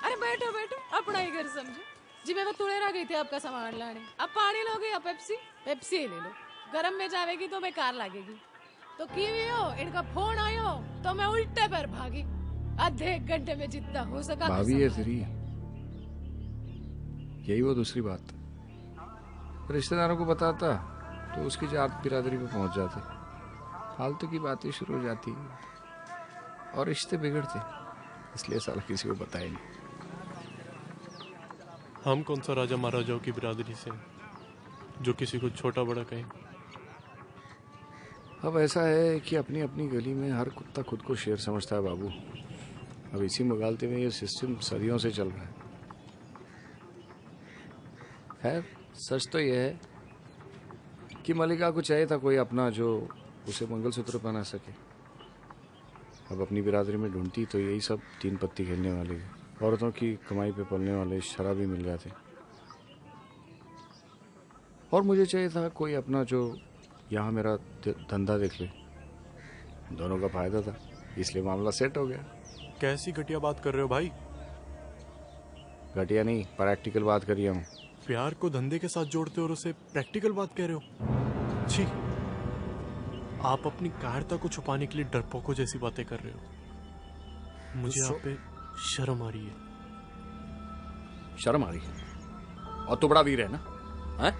अरे बैठो बैठो, अपना ही घर समझो जी। मैं तो तुड़ेरा गई थी आपका सामान लाने। अब पानी लोगे या पेप्सी? पेप्सी ही ले लो, गरम में जावेगी तो बेकार लगेगी। तो की हो इनका फोन आयो तो मैं उल्टे पर भागी। आधे 1 घंटे में जितना हो सका। भाभी है तेरी, यही वो दूसरी बात। रिश्तेदारों को बताता तो उसकी जात बिरादरी पे पहुंच जाते, फालतू की बातें शुरू हो जाती और रिश्ते बिगड़ते, इसलिए साला किसी को बताया नहीं। हम कौन सा राजा महाराजाओं की बिरादरी से जो किसी को छोटा बड़ा कहें। अब ऐसा है कि अपनी अपनी गली में हर कुत्ता खुद को शेर समझता है बाबू। अब इसी मुगालते में ये सिस्टम सदियों से चल रहा है। खैर सच तो ये है कि मलिका को चाहिए था कोई अपना जो उसे मंगलसूत्र पहना सके। अब अपनी बिरादरी में ढूंढती तो यही सब 3 पत्ती खेलने वाले, औरतों की कमाई पे पलने वाले शराबी मिल जाते। और मुझे चाहिए था कोई अपना जो यहाँ मेरा धंधा देख ले, दोनों का फायदा था, इसलिए मामला सेट हो गया। कैसी घटिया बात कर रहे हो भाई? घटिया नहीं, प्रैक्टिकल बात करिए हम। प्यार को धंधे के साथ जोड़ते हो और उसे प्रैक्टिकल बात कह रहे हो? छी, आप अपनी कायरता को छुपाने के लिए डरपोकों जैसी बातें कर रहे हो। मुझे आप पे शर्म आ रही है। शर्म आ रही है? और तू बड़ा वीर है ना? है?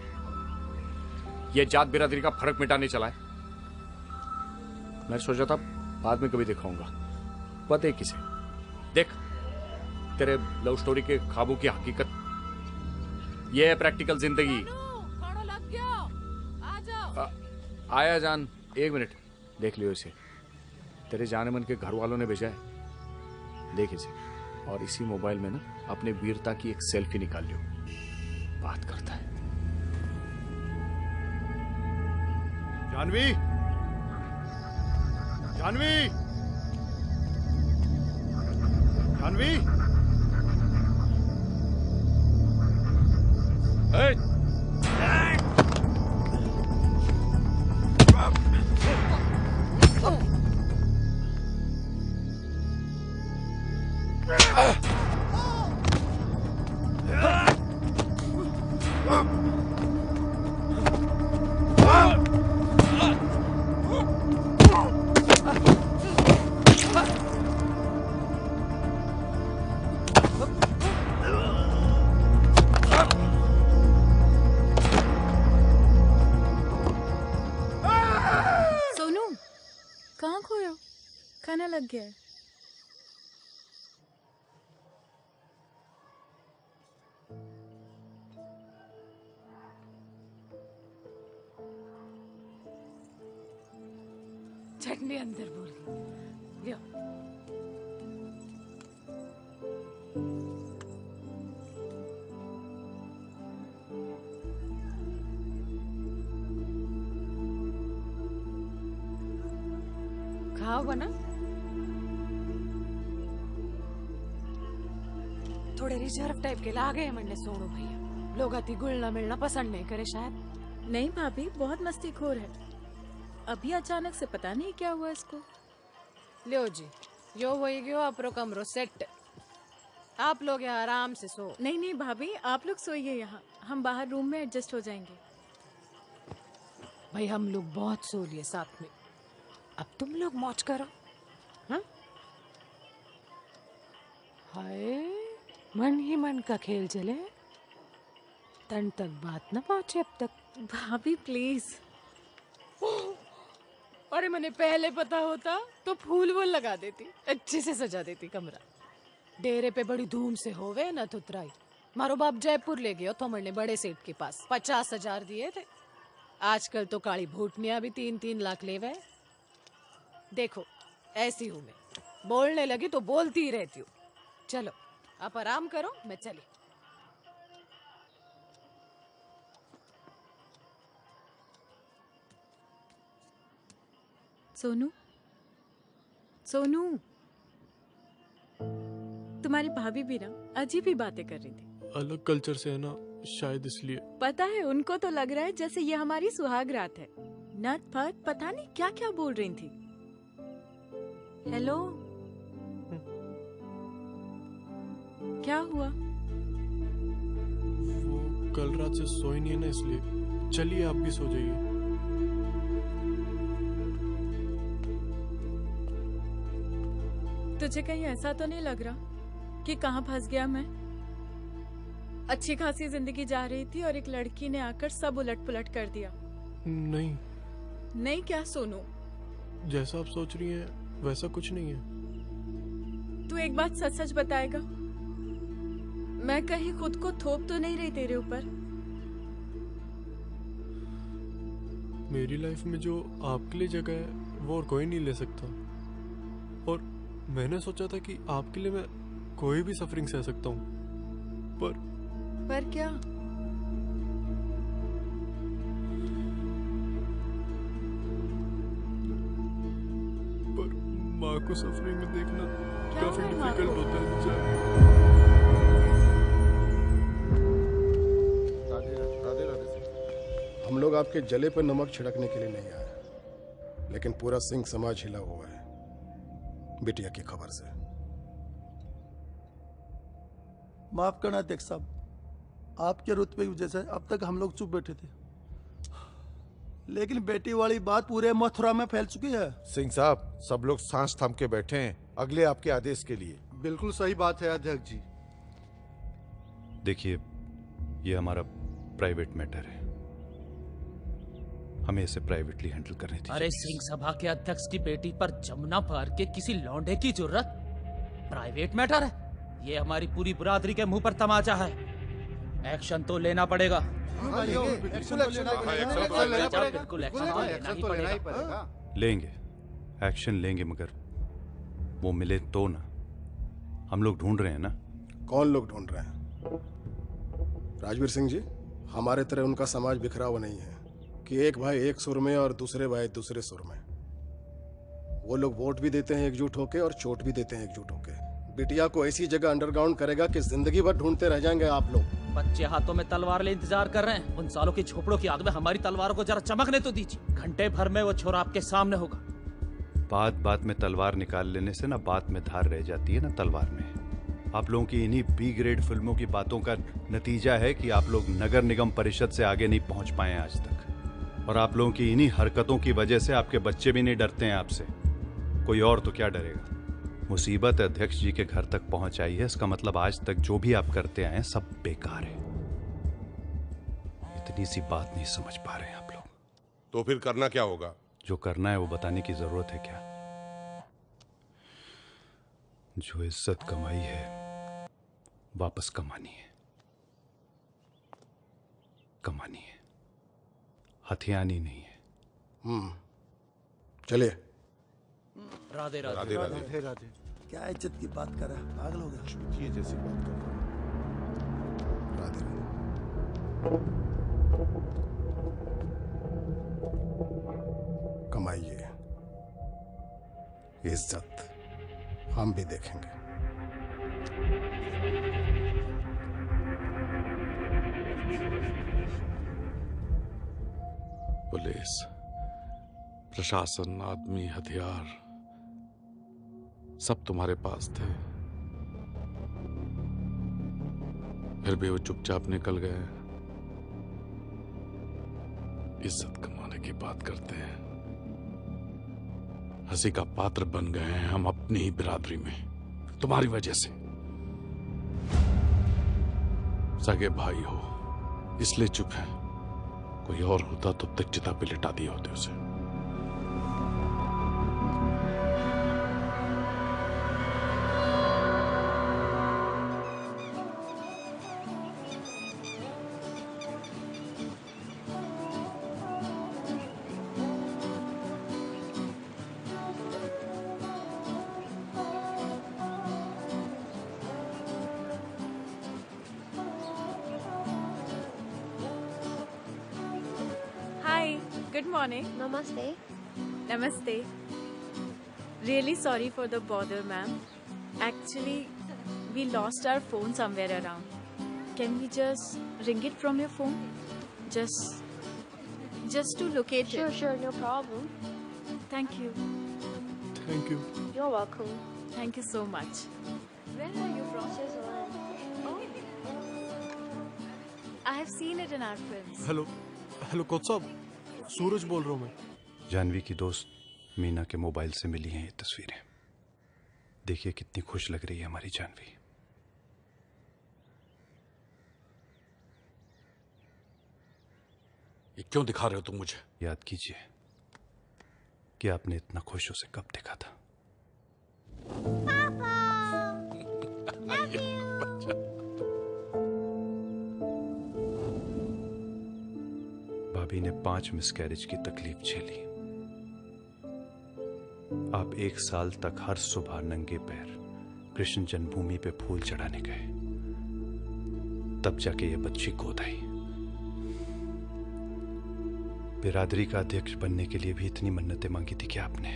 ये जात बिरादरी का फर्क मिटाने चला है। मैं सोचा था बाद में कभी दिखाऊंगा। पता है किसे? देख, तेरे लव स्टोरी के ख्वाबों की हकीकत ये है प्रैक्टिकल जिंदगी। खाना लग गया, आ जाओ। आया जान, 1 मिनट देख लियो इसे। तेरे जाने मन के घर वालों ने भेजा है, देख इसे। और इसी मोबाइल में ना अपने वीरता की एक सेल्फी निकाल लियो। बात करता है। जानवी, जानवी, जानवी। सोनू, कहाँ खोए हो? खाना लग गया है। चटनी अंदर भूल गई। लियो। खाओ बना। थोड़े रिजर्व टाइप के लागे म्हणले सोनू भैया। लोग अति गुलना मिलना पसंद नहीं करे शायद। नहीं भाभी, बहुत मस्तीखोर है। अभी अचानक से पता नहीं क्या हुआ इसको। लियो जी, यो वही गयो अपरो कमरो सेट। आप लोग यहाँ आराम से सो। नहीं नहीं भाभी, आप लोग सोइए यहाँ, हम बाहर रूम में एडजस्ट हो जाएंगे। भाई हम लोग बहुत सो लिए साथ में, अब तुम लोग मौज करो। हाँ? हाय, मन ही मन का खेल चले, तन तक बात ना पहुंचे अब तक। भाभी प्लीज। अरे मैंने पहले पता होता तो फूल वूल लगा देती, अच्छे से सजा देती कमरा। डेरे पे बड़ी धूम से होवे न तुतराई। मारो बाप जयपुर ले गयो तो मैंने बड़े सेठ के पास 50,000 दिए थे। आजकल तो काली भूटनिया भी 3-3 लाख लेवे। देखो ऐसी हूँ मैं, बोलने लगी तो बोलती ही रहती हूँ। चलो आप आराम करो, मैं चली। सोनू, सोनू, तुम्हारी भाभी भी ना अजीब ही बातें कर रही थी। अलग कल्चर से है ना, शायद इसलिए। पता है, उनको तो लग रहा है जैसे ये हमारी सुहाग रात है। नट फट पता नहीं क्या क्या बोल रही थी। हेलो, क्या हुआ? वो कल रात से सोई नहीं है ना, इसलिए। चलिए आप भी सो जाइए। तुझे कहीं ऐसा तो नहीं लग रहा कि कहाँ फंस गया मैं? अच्छी खासी जिंदगी जा रही थी और एक लड़की ने आकर सब उलट पुलट कर दिया। नहीं। नहीं क्या सोनू? जैसा आप सोच रही हैं वैसा कुछ नहीं है। तू एक बात सच सच बताएगा? मैं कहीं खुद को थोप तो नहीं रही तेरे ऊपर? मेरी लाइफ में जो आपके लिए जगह है वो और कोई नहीं ले सकता। और मैंने सोचा था कि आपके लिए मैं कोई भी सफरिंग सह सकता हूँ, पर क्या? पर माँ को सफरिंग में देखना काफी डिफिकल्ट होता है। राधे राधे। हम लोग आपके जले पर नमक छिड़कने के लिए नहीं आए, लेकिन पूरा सिंह समाज हिला हुआ है बिटिया की खबर से। माफ करना अध्यक्ष साहब, आपके रुतबे की वजह से अब तक हम लोग चुप बैठे थे, लेकिन बेटी वाली बात पूरे मथुरा में फैल चुकी है। सिंह साहब, सब लोग सांस थाम के बैठे हैं अगले आपके आदेश के लिए। बिल्कुल सही बात है अध्यक्ष जी। देखिए, ये हमारा प्राइवेट मैटर है, हमें इसे प्राइवेटली हैंडल करनी थी। अरे सिंह सभा के अध्यक्ष की बेटी पर जमुना पार के किसी लौंडे की जरूरत प्राइवेट मैटर है? ये हमारी पूरी बिरादरी के मुंह पर तमाचा है। एक्शन तो लेना पड़ेगा। लेंगे, एक्शन लेंगे, मगर वो मिले तो ना। हम लोग ढूंढ रहे हैं ना। कौन लोग ढूंढ रहे हैं? राजवीर सिंह जी, हमारे तरह उनका समाज बिखरा हुआ नहीं है कि एक भाई एक सुर में और दूसरे भाई दूसरे सुर में। वो लोग वोट भी देते हैं एकजुट होके और चोट भी देते हैं एकजुट होके। बिटिया को ऐसी जगह अंडरग्राउंड करेगा कि जिंदगी भर ढूंढते रह जाएंगे आप लोग। बच्चे हाथों में तलवार ले इंतजार कर रहे हैं। उन सालों की झोपड़ों की याद में हमारी तलवारों को जरा चमकने तो दीजिए। घंटे भर में वो छोरा आपके सामने होगा। बात बात में तलवार निकाल लेने से ना बात में धार रह जाती है ना तलवार में। आप लोगों की इन्हीं बी ग्रेड फिल्मों की बातों का नतीजा है कि आप लोग नगर निगम परिषद से आगे नहीं पहुंच पाए आज तक। और आप लोगों की इन्हीं हरकतों की वजह से आपके बच्चे भी नहीं डरते हैं आपसे। कोई और तो क्या डरेगा। मुसीबत अध्यक्ष जी के घर तक पहुंच आई है, इसका मतलब आज तक जो भी आप करते आए सब बेकार है। इतनी सी बात नहीं समझ पा रहे हैं आप लोग। तो फिर करना क्या होगा? जो करना है वो बताने की जरूरत है क्या? जो इज्जत कमाई है वापस कमानी है, कमानी है, हथियानी नहीं है। चलिए। राधे राधे राधे राधे। राधे राधे। क्या इज्जत की बात कर रहा है, पागल हो गया। ये जैसी बात कर राधे कमाइए इज्जत, हम भी देखेंगे। पुलिस, प्रशासन, आदमी, हथियार सब तुम्हारे पास थे, फिर भी वो चुपचाप निकल गए। इज्जत कमाने की बात करते हैं। हंसी का पात्र बन गए हैं हम अपनी ही बिरादरी में, तुम्हारी वजह से। सगे भाई हो इसलिए चुप है, कोई और होता तो तक चिता पे लिटा दिए होते उसे। Good morning. Namaste. Namaste. Really sorry for the bother, ma'am. Actually, we lost our phone somewhere around. Can we just ring it from your phone? Just to locate it. Sure, no problem. Thank you. Thank you. You're welcome. Thank you so much. Where are you from? Switzerland. Oh. I have seen it in our films. Hello coach साहब, सूरज बोल रहा हूँ मैं। जानवी की दोस्त मीना के mobile से मिली हैं ये तस्वीरें। देखिए कितनी खुश लग रही है हमारी जानवी। ये क्यों दिखा रहे हो तुम मुझे? याद कीजिए कि आपने इतना खुश उसे कब देखा था। भाभी ने 5 मिसकैरेज की तकलीफ झेली। आप 1 साल तक हर सुबह नंगे पैर कृष्ण जन्मभूमि पे फूल चढ़ाने गए, तब जाके ये बच्ची गोद आई। बिरादरी का अध्यक्ष बनने के लिए भी इतनी मन्नतें मांगी थी क्या आपने?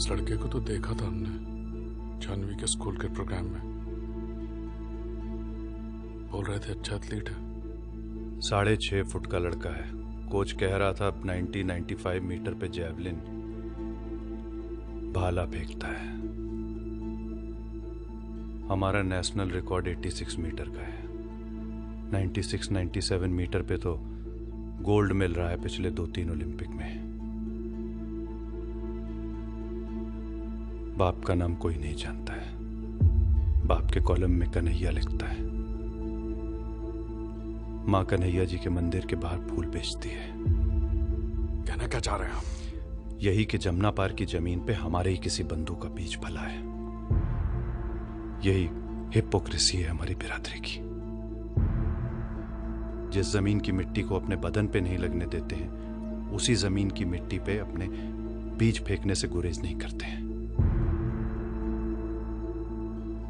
इस लड़के को तो देखा था हमने जानवी के स्कूल के प्रोग्राम में। बोल रहे थे अच्छा एथलीट है। 6.5 फुट का लड़का है। कोच कह रहा था 90-95 मीटर पे जैवलिन भाला फेंकता है। हमारा नेशनल रिकॉर्ड 86 मीटर का है। 96-97 मीटर पे तो गोल्ड मिल रहा है पिछले 2-3 ओलंपिक में। बाप का नाम कोई नहीं जानता है। बाप के कॉलम में कन्हैया लिखता है। माँ कन्हैया जी के मंदिर के बाहर फूल बेचती है। कहना क्या चाह रहे हैं आप? यही कि जमुना पार की जमीन पे हमारे ही किसी बंधु का बीज फला है। यही हिपोक्रेसी है हमारी बिरादरी की। जिस जमीन की मिट्टी को अपने बदन पे नहीं लगने देते हैं, उसी जमीन की मिट्टी पे अपने बीज फेंकने से गुरेज नहीं करते हैं।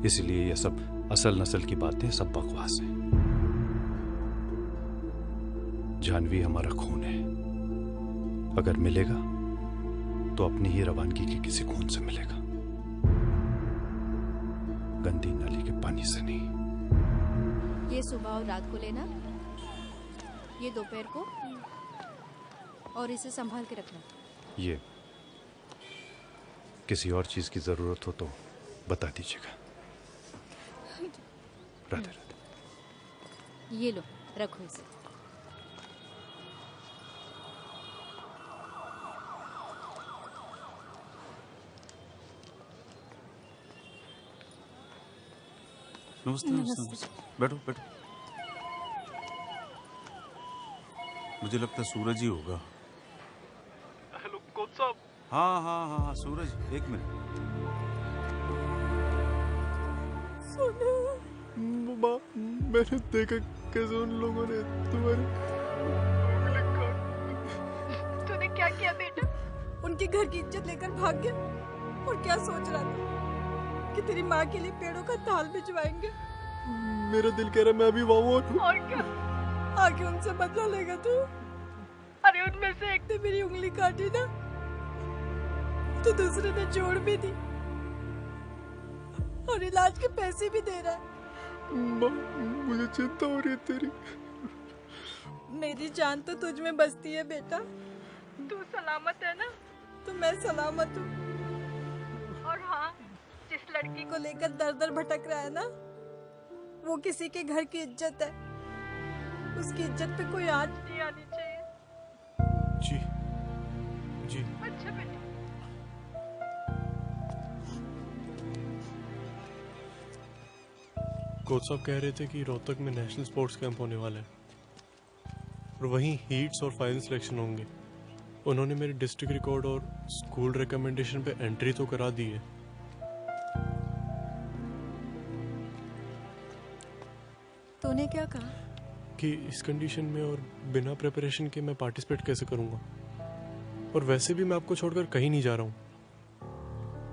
इसलिए यह सब असल नस्ल की बातें सब बकवास हैं। जानवी हमारा खून है। अगर मिलेगा तो अपनी ही रवानगी के किसी खून से मिलेगा, गंदी नाली के पानी से नहीं। ये सुबह और रात को लेना, ये दोपहर को, और इसे संभाल के रखना। ये किसी और चीज की जरूरत हो तो बता दीजिएगा। राधे राधे। ये लो, रखो इसे। नमस्ते। नमस्ते। बैठो बैठो। मुझे लगता है सूरज ही होगा। हेलो कोच साहब। हाँ हाँ हाँ हाँ सूरज, एक मिनट। माँ, मैंने देखा कैसे उन लोगों ने तुम्हारी उंगली काट। तूने क्या किया बेटा? उनके घर की इज्जत लेकर भाग गया। और क्या सोच रहा था कि तेरी माँ के लिए पेड़ों का ताल भिजवाएंगे? मेरा दिल कह रहा मैं अभी वहाँ और क्या आगे उनसे बदला लेगा तू? अरे उनमें से एक ने मेरी उंगली काटी ना, तो दूसरे ने जोड़ भी दी और इलाज के पैसे भी दे रहा है। मुझे चिंता हो रही है तेरी। मेरी जान तो तुझ में बसती है बेटा। तू सलामत है ना? तो मैं सलामत हूँ। और हाँ, जिस लड़की को लेकर दर दर भटक रहा है ना, वो किसी के घर की इज्जत है। उसकी इज्जत पे कोई आंच नहीं आनी चाहिए। जी जी। अच्छा बेटा। कोच साहब कह रहे थे कि रोहतक में नेशनल स्पोर्ट्स कैंप होने वाला है और वहीं हीट्स और फाइनल सिलेक्शन होंगे। उन्होंने मेरे डिस्ट्रिक्ट रिकॉर्ड और स्कूल रिकमेंडेशन पे एंट्री तो करा दी है। तूने क्या कहा? कि इस कंडीशन में और बिना प्रिपरेशन के मैं पार्टिसिपेट कैसे करूंगा? और वैसे भी मैं आपको छोड़कर कहीं नहीं जा रहा हूँ।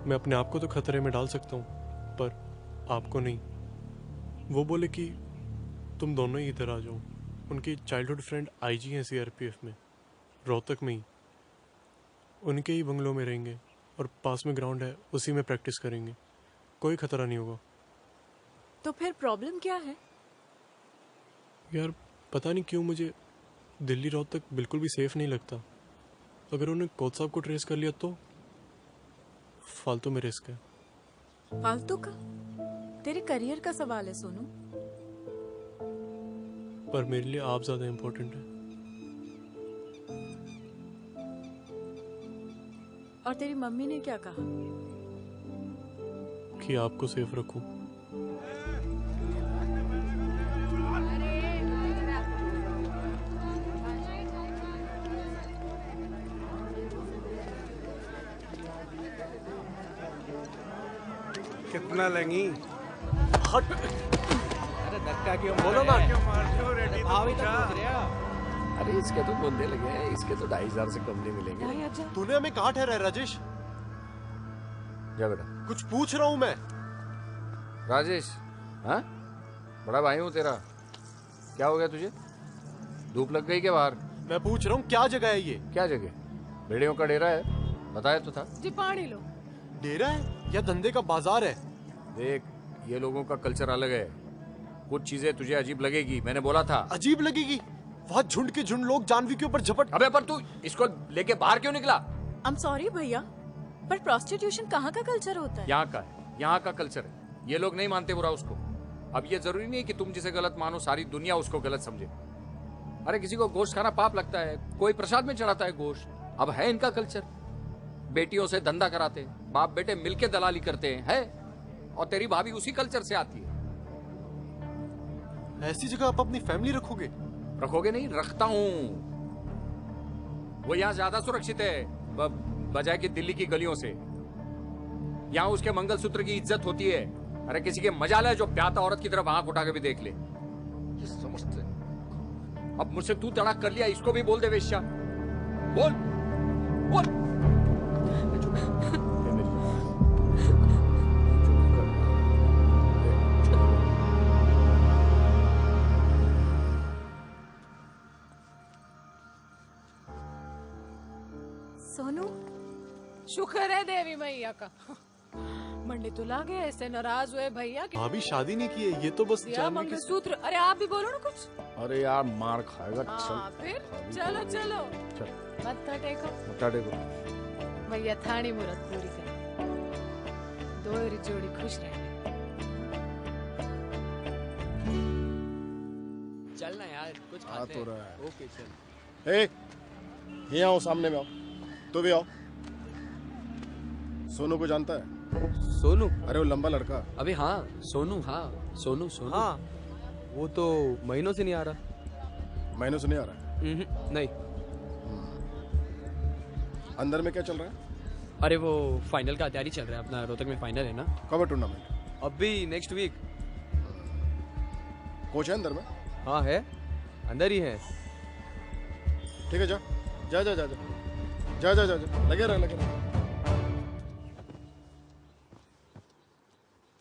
मैं अपने आप को तो खतरे में डाल सकता हूँ, पर आपको नहीं। वो बोले कि तुम दोनों ही इधर आ जाओ। उनकी चाइल्डहुड फ्रेंड आईजी हैं सीआरपीएफ में, रोहतक में ही। उनके ही बंगलों में रहेंगे और पास में ग्राउंड है, उसी में प्रैक्टिस करेंगे। कोई खतरा नहीं होगा। तो फिर प्रॉब्लम क्या है? यार पता नहीं क्यों मुझे दिल्ली रोहतक बिल्कुल भी सेफ नहीं लगता। अगर उन्होंने कोच साहब को ट्रेस कर लिया तो फालतू में रिस्क है। फालतू का? तेरे करियर का सवाल है सोनू। पर मेरे लिए आप ज्यादा इम्पोर्टेंट है। और तेरी मम्मी ने क्या कहा? कि आपको सेफ रखूं। कितना लेंगी? हट। अरे धक्का क्यों बोलो ना। क्यों मारते हो? रेडी तो पूछा। अरे इसके तो बंदे लगे हैं, इसके तो 2,500 से कम नहीं मिलेंगे। तूने हमें कहाँ ठहरा है राजेश? जा बेटा। कुछ पूछ रहा हूँ मैं। राजेश, हाँ बड़ा भाई हूँ तेरा। क्या हो गया तुझे? धूप लग गई क्या बाहर? मैं पूछ रहा हूँ क्या जगह है ये? क्या जगह? भेड़ियों का डेरा है, बताया तो था। जी पानी लो। डेरा है या धंधे का बाजार है? देख, ये लोगों का कल्चर अलग है। कुछ चीजें तुझे अजीब लगेगी, मैंने बोला था। अजीब लगेगी? वहाँ झुंड के झुंड लोग जानवी के ऊपर झपट। अबे पर तू इसको लेके बाहर क्यों निकला? I'm sorry भैया, पर प्रोस्टिट्यूशन कहाँ का कल्चर होता है? यहाँ का है, यहाँ का कल्चर है। ये लोग नहीं मानते बुरा उसको। अब ये जरूरी नहीं कि तुम जिसे गलत मानो सारी दुनिया उसको गलत समझे। अरे किसी को गोश्त खाना पाप लगता है, कोई प्रसाद में चढ़ाता है गोश्त। अब है इनका कल्चर, बेटियों से धंधा कराते, बाप बेटे मिलके दलाली करते हैं, है? और तेरी भाभी उसी कल्चर से आती है। ऐसी जगह आप अपनी फैमिली रखोगे? रखोगे नहीं, रखता हूँ। वो यहाँ ज्यादा सुरक्षित है बजाय कि दिल्ली की गलियों से। यहाँ उसके मंगलसूत्र की इज्जत होती है। अरे किसी के मजाल है जो प्याता औरत की तरफ आंख उठा के भी देख ले। ये समझते। अब मुझसे तू तड़ाक कर लिया, इसको भी बोल दे वेश्या। बोल बोल। सोनू, शुक्र है देवी मैया का। मंडी तो लागे, ऐसे नाराज हुए भैया कि भाभी शादी नहीं की है, ये तो बस जानवी के मंगलसूत्र। अरे आप भी बोलो ना कुछ। अरे यार मार खाएगा। हाँ, फिर चलो चलो मत्था टेको। मत्था टेको। भैया थानी मुराद पूरी कर, दोहरी जोड़ी खुश रहे। चलना यार, कुछ आ खाते तो हैं। रहा है। ओके चल। ये आओ, सामने में आओ। तू भी आओ। सोनू को जानता है? सोनू? अरे वो लंबा लड़का। अबे हाँ सोनू, हाँ सोनू सोनू। हाँ वो तो महीनों से नहीं आ रहा। महीनों से नहीं आ रहा है? नहीं। अंदर में क्या चल रहा है? अरे वो फाइनल का तैयारी चल रहा है अपना, रोहतक में फाइनल है ना। कब है टूर्नामेंट? अभी नेक्स्ट वीक। कोच है अंदर में? हाँ है, अंदर ही है। ठीक है, जा जा जा जा जा जा जा जा जा लगे रहे लगे रहे।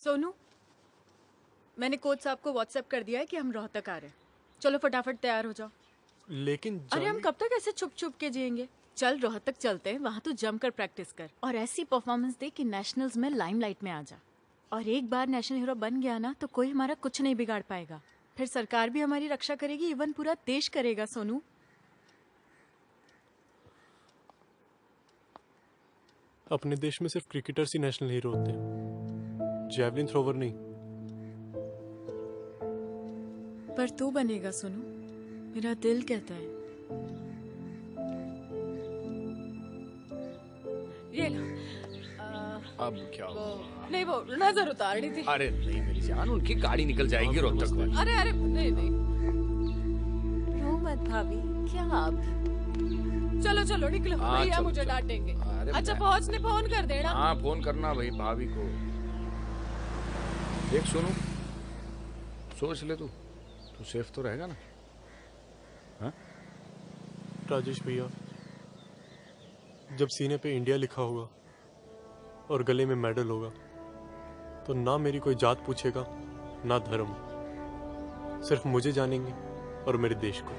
सोनू, मैंने कोच साहब को व्हाट्सएप कर दिया है कि हम रोहतक आ रहे हैं। चलो फटाफट तैयार हो जाओ। लेकिन अरे हम कब तक ऐसे छुप छुप के जिएंगे? चल रोहतक चलते हैं, वहाँ तो जमकर प्रैक्टिस कर और ऐसी परफॉर्मेंस दे कि नेशनल्स में लाइमलाइट में आ जा। और एक बार नेशनल हीरो बन गया ना तो कोई हमारा कुछ नहीं बिगाड़ पाएगा। फिर सरकार भी हमारी रक्षा करेगी, इवन पूरा देश करेगा। सोनू, अपने देश में सिर्फ क्रिकेटर्स ही नेशनल हीरो होते हैं, जैवलिन थ्रोवर नहीं। पर तू बनेगा सोनू, मेरा दिल कहता है। ये लो। अब क्या नहीं, वो नजर उतारनी थी। अरे नहीं मेरी जान, उनकी गाड़ी निकल जाएगी रोहतक में। अरे अरे नहीं नहीं, रो मत भाभी, क्या आप? चलो चलो निकलो, हाँ, भैया चलो, मुझे चलो। डांटेंगे। अरे अच्छा मैं- पहुंचने फोन कर देना। हाँ फोन करना भाई भाभी को। देख सोनू, सोच ले तू सेफ तो रहेगा ना? हाँ? राजेश भैया, जब सीने पे इंडिया लिखा होगा और गले में मेडल होगा तो ना मेरी कोई जात पूछेगा ना धर्म, सिर्फ मुझे जानेंगे और मेरे देश को।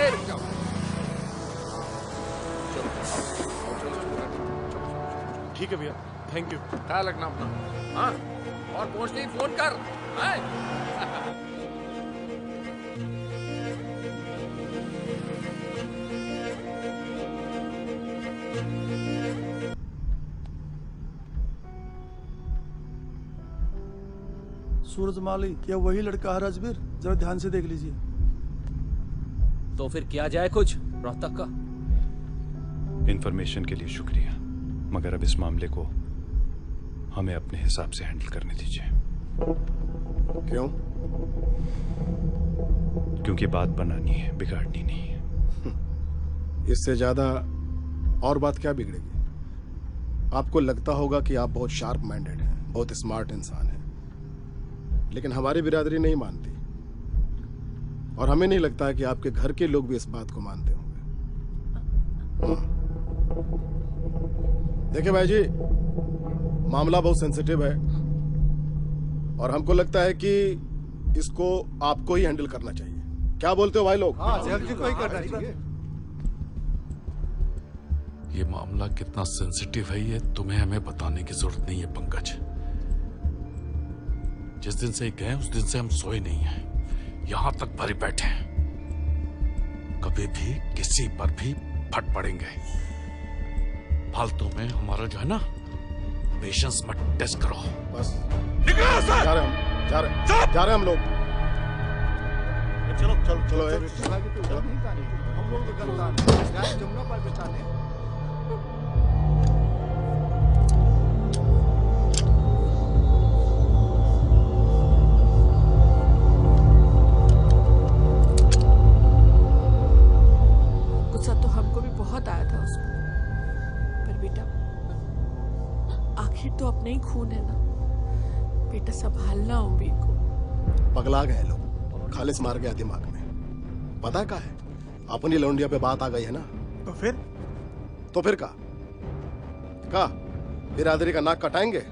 रुक जाओ। ठीक है भैया, थैंक यू। ख्याल रखना अपना। हाँ, और पहुंचते ही फोन कर। सूरजमाली, क्या वही लड़का है राजवीर? जरा ध्यान से देख लीजिए। तो फिर किया जाए कुछ रोहतक का? इन्फॉर्मेशन के लिए शुक्रिया, मगर अब इस मामले को हमें अपने हिसाब से हैंडल करने दीजिए। क्यों? क्योंकि बात बनानी है, बिगाड़नी नहीं है। इससे ज्यादा और बात क्या बिगड़ेगी? आपको लगता होगा कि आप बहुत शार्प माइंडेड हैं, बहुत स्मार्ट इंसान हैं, लेकिन हमारी बिरादरी नहीं मानती और हमें नहीं लगता है कि आपके घर के लोग भी इस बात को मानते होंगे। देखिए भाई जी, मामला बहुत सेंसिटिव है और हमको लगता है कि इसको आपको ही हैंडल करना चाहिए। क्या बोलते हो भाई लोग? हाँ, जल्दी को ही करना चाहिए। ये मामला कितना सेंसिटिव है ये तुम्हें हमें बताने की जरूरत नहीं है पंकज। जिस दिन से गए उस दिन से हम सोए नहीं हैं, यहां तक भरे बैठे हैं। कभी भी किसी पर भी फट पड़ेंगे। फालतू में हमारा जो है ना पेशेंस मत टेस्ट करो। बस निकलो सर। जा रहे हम लोग। चलो चलो हम लोग जमुना पार पे चाले। गुस्सा तो हमको भी बहुत आया था उसमें, पर बेटा आखिर तो अपने ही खून है ना बेटा, संभालना उम्मीद को। पगला गए लोग, खालिस मार गया दिमाग में। पता क्या है, अपनी लौंडिया पे बात आ गई है ना, तो फिर का बिरादरी का नाक कटाएंगे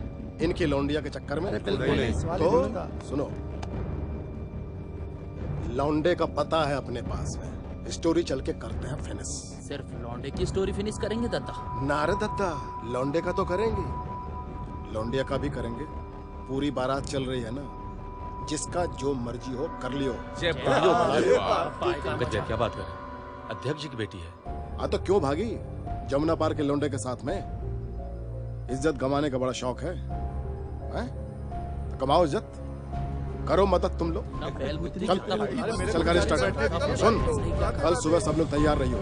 इनकी लौंडिया के चक्कर में। तो सुनो, लौंडे का पता है अपने पास है, स्टोरी चल के करते हैं फिनिश। सिर्फ लौंडे की स्टोरी फिनिश करेंगे दत्ता? नारे दत्ता, लौंडे का तो करेंगे, लौंडिया का भी करेंगे। पूरी बारात चल रही है ना, जिसका जो मर्जी हो कर लियो। क्या बात कर, अध्यक्ष जी की बेटी है। हाँ तो क्यों भागी जमुना पार के लौंडे के साथ में? इज्जत गंवाने का बड़ा शौक है, हैं? तो कमाओ इज्जत, करो मदद तुम लोग। चल गाड़ी स्टार्ट। सुन, कल सुबह सब लोग तैयार रहियो,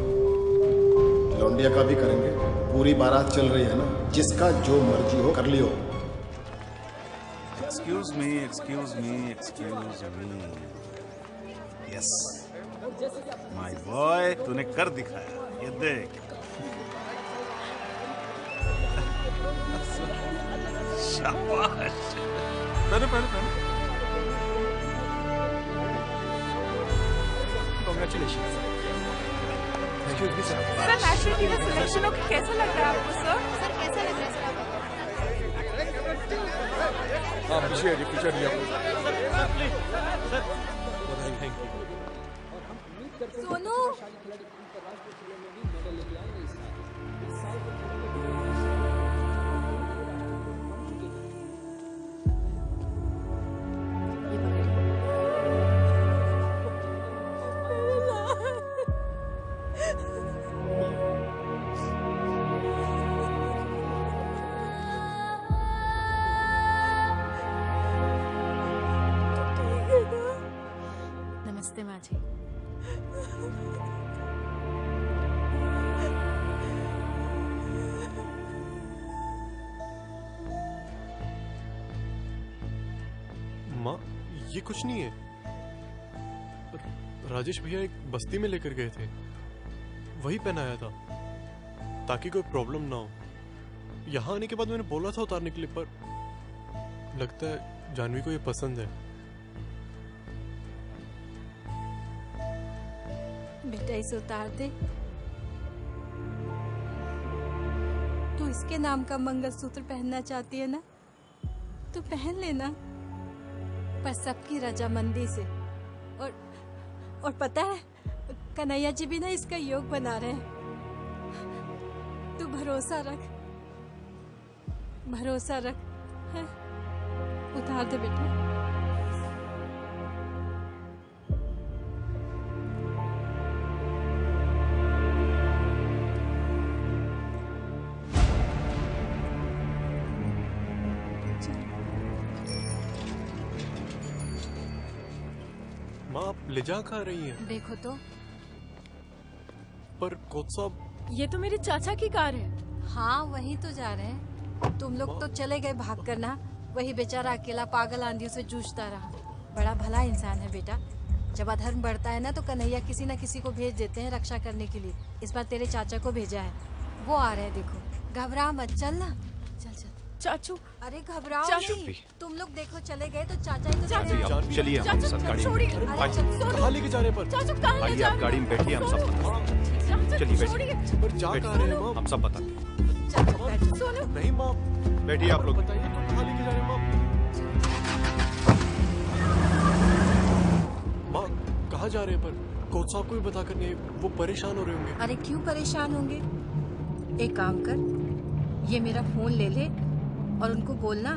लौंडिया का भी करेंगे। पूरी बारात चल रही है ना, जिसका जो मर्जी हो कर लियो। Excuse me. Yes my boy, तूने कर दिखाया, ये देख। शाबाश। Congratulations. सर नेशनल टीम में सिलेक्शन होकर कैसा लग रहा है आपको सर? सर कैसा लग रहा है सर आपको? आप पीछे हटिए सर। Thank you. सोनू नमस्ते माँ जी। माँ, ये कुछ नहीं है। राजेश भैया एक बस्ती में लेकर गए थे, वही पहनाया था ताकि कोई प्रॉब्लम ना हो। यहाँ आने के बाद मैंने बोला था उतारने के लिए, पर लगता है जानवी को ये पसंद है। बेटा इसे उतार दे, तू इसके नाम का मंगलसूत्र पहनना चाहती है ना, तो पहन लेना, पर सबकी रजामंदी से। और पता है कन्हैया जी भी ना इसका योग बना रहे हैं। तू भरोसा रख है? उतार दे बेटा। माँ, आप ले जा कहाँ रही हैं? देखो तो, पर कोच साहब, ये तो मेरे चाचा की कार है। हाँ वहीं तो जा रहे हैं। तुम लोग तो चले गए भाग कर ना, वही बेचारा अकेला पागल आंधियों से जूझता रहा। बड़ा भला इंसान है बेटा। जब अधर्म बढ़ता है ना तो कन्हैया किसी न किसी को भेज देते हैं रक्षा करने के लिए। इस बार तेरे चाचा को भेजा है, वो आ रहे हैं। देखो, घबरा मत, चल ना, चल। चाचू, अरे घबराओ नहीं, तुम लोग देखो चले गए तो चाचा ही तो चलिए हमारे साथ गाड़ी में। कहाँ लेके जा रहे हैं? पर आइए, आप गाड़ी में बैठिए, हम सब बताते। चलिए बैठिए। पर जा कहाँ रहे हैं माँ? हम सब बताते। नहीं माँ, बैठिए आप लोग। बताइए तो कहाँ लेके जा रहे हैं माँ? माँ कहाँ जा रहे हैं? पर कोच साहब को भी बता कर नहीं, वो परेशान हो रहे होंगे। अरे क्यों परेशान होंगे? एक काम कर, ये मेरा फोन ले ले और उनको बोलना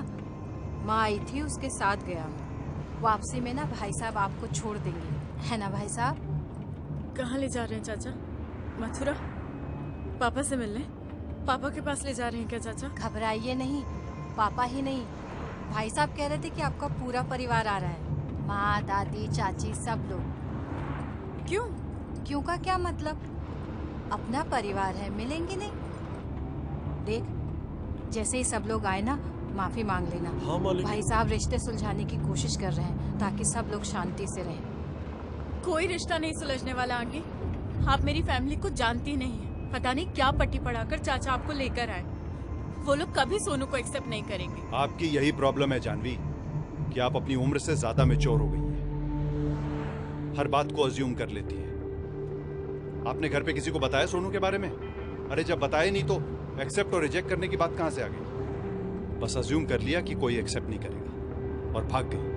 माँ आई थी, उसके साथ गया हूँ। वापसी में ना भाई साहब आपको छोड़ देंगे, है ना भाई साहब? कहाँ ले जा रहे हैं चाचा? मथुरा? पापा से मिलने? पापा के पास ले जा रहे हैं क्या चाचा? घबराइए नहीं, पापा ही नहीं, भाई साहब कह रहे थे कि आपका पूरा परिवार आ रहा है, माँ, दादी, चाची, सब लोग। क्यों? क्यों का क्या मतलब? अपना परिवार है, मिलेंगे नहीं? देख, जैसे ही सब लोग आए ना, माफी मांग लेना। हाँ मालिक। भाई साहब रिश्ते सुलझाने की कोशिश कर रहे हैं ताकि सब लोग शांति से रहें। कोई रिश्ता नहीं सुलझने वाला आंटी। आप मेरी फैमिली को जानती नहीं है। पता नहीं क्या पट्टी पढ़ाकर चाचा आपको लेकर आए। वो लोग कभी सोनू को एक्सेप्ट नहीं करेंगे। आपकी यही प्रॉब्लम है जानवी, कि आप अपनी उम्र से ज्यादा मैच्योर हो गई हैं। हर बात को अज्यूम कर लेती हैं। आपने घर पे किसी को बताया सोनू के बारे में? अरे जब बताया नहीं तो एक्सेप्ट और रिजेक्ट करने की बात कहां से आ गई? बस अज्यूम कर लिया कि कोई एक्सेप्ट नहीं करेगा और भाग गई।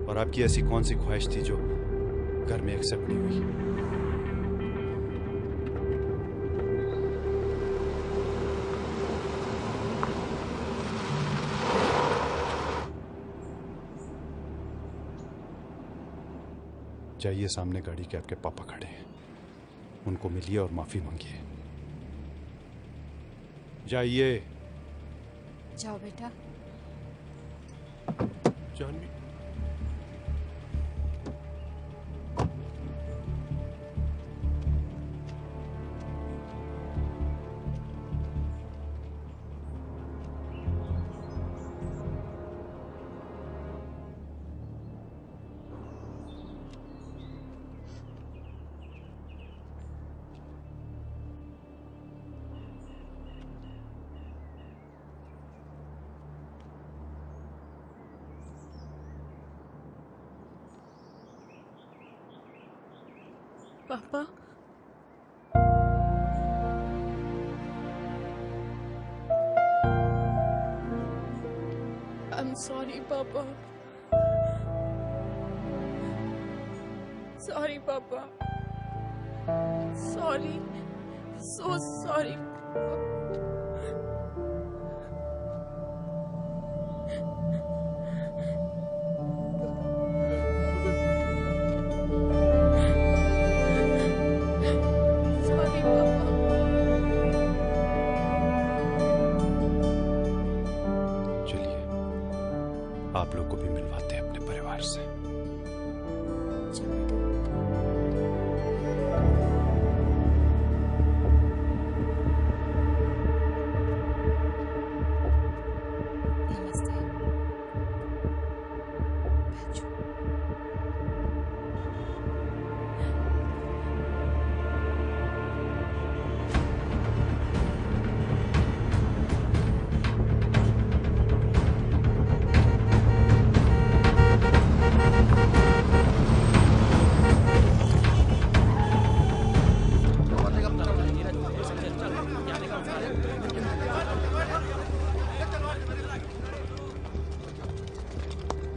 और आपकी ऐसी कौन सी ख्वाहिश थी जो घर में एक्सेप्ट नहीं हुई? जाइए, सामने गाड़ी के आपके पापा खड़े हैं, उनको मिलिए और माफी मांगिए। जाइए। जाओ बेटा। जानवी, पापा, I'm sorry, Papa. Sorry, Papa. Sorry. So sorry. Sorry, Papa. चलिए, आप लोग को भी मिलवाते हैं अपने परिवार से।